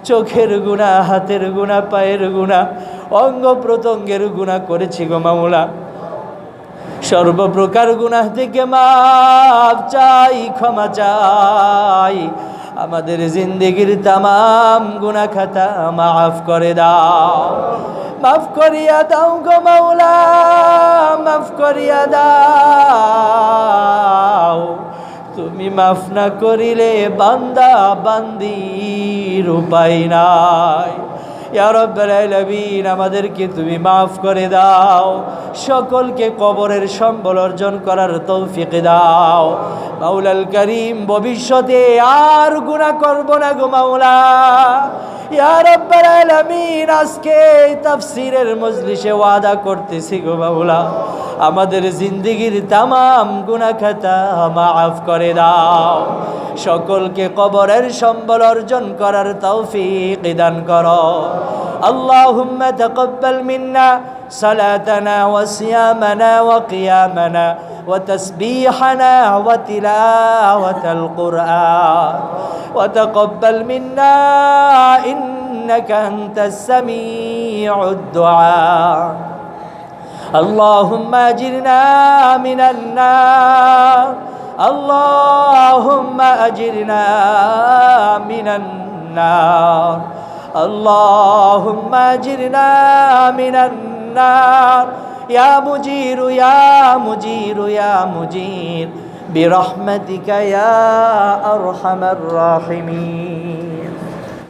চোখের গুনাহ, হাতের গুনাহ, পায়ের গুনাহ, অঙ্গ প্রত্যঙ্গের গুনাহ করেছি গো মাওলা। সর্বপ্রকার গুনাহ থেকে মাফ চাই, ক্ষমা চাই। আমাদের জিন্দেগির তামাম গুনাহ খাতা মাফ করে দাও, মাফ করিয়া দাও গো মাওলা, মাফ করিয়া দাও। তুমি মাফ না করিলে বান্দা বান্দির উপায় নাই ইয়া রাব্বাল আলামিন। আমাদেরকে তুমি মাফ করে দাও, সকলকে কবরের সম্বল অর্জন করার তৌফিক দাও মাওলাল করিম। ভবিষ্যতে আর গুনাহ করব না গো মাওলা ইয়া রাব্বাল আলামিন। আজকে তাফসীরের মজলিসে ওয়াদা করতেছি গো মাওলা, আমাদের জিন্দেগির তামাম গুনাহ খাতা মাফ করে দাও, সকলকে কবরের সম্বল অর্জন করার তৌফিক দান করো। আল্লাহুম্মা তাকাব্বাল মিন্না সালাতানা ওয়া সিয়ামানা ওয়া কিয়ামানা ওয়া তাসবিহানা ওয়া তিলাওয়াতাল কুরআন ওয়া তাকাব্বাল মিন্না ইন্নাকা আনতাস সামিউদ দুআ। اللهم أجرنا من النار، اللهم أجرنا من النار، اللهم أجرنا من النار يا مجير يا مجير يا مجير برحمتك يا أرحم الراحمين.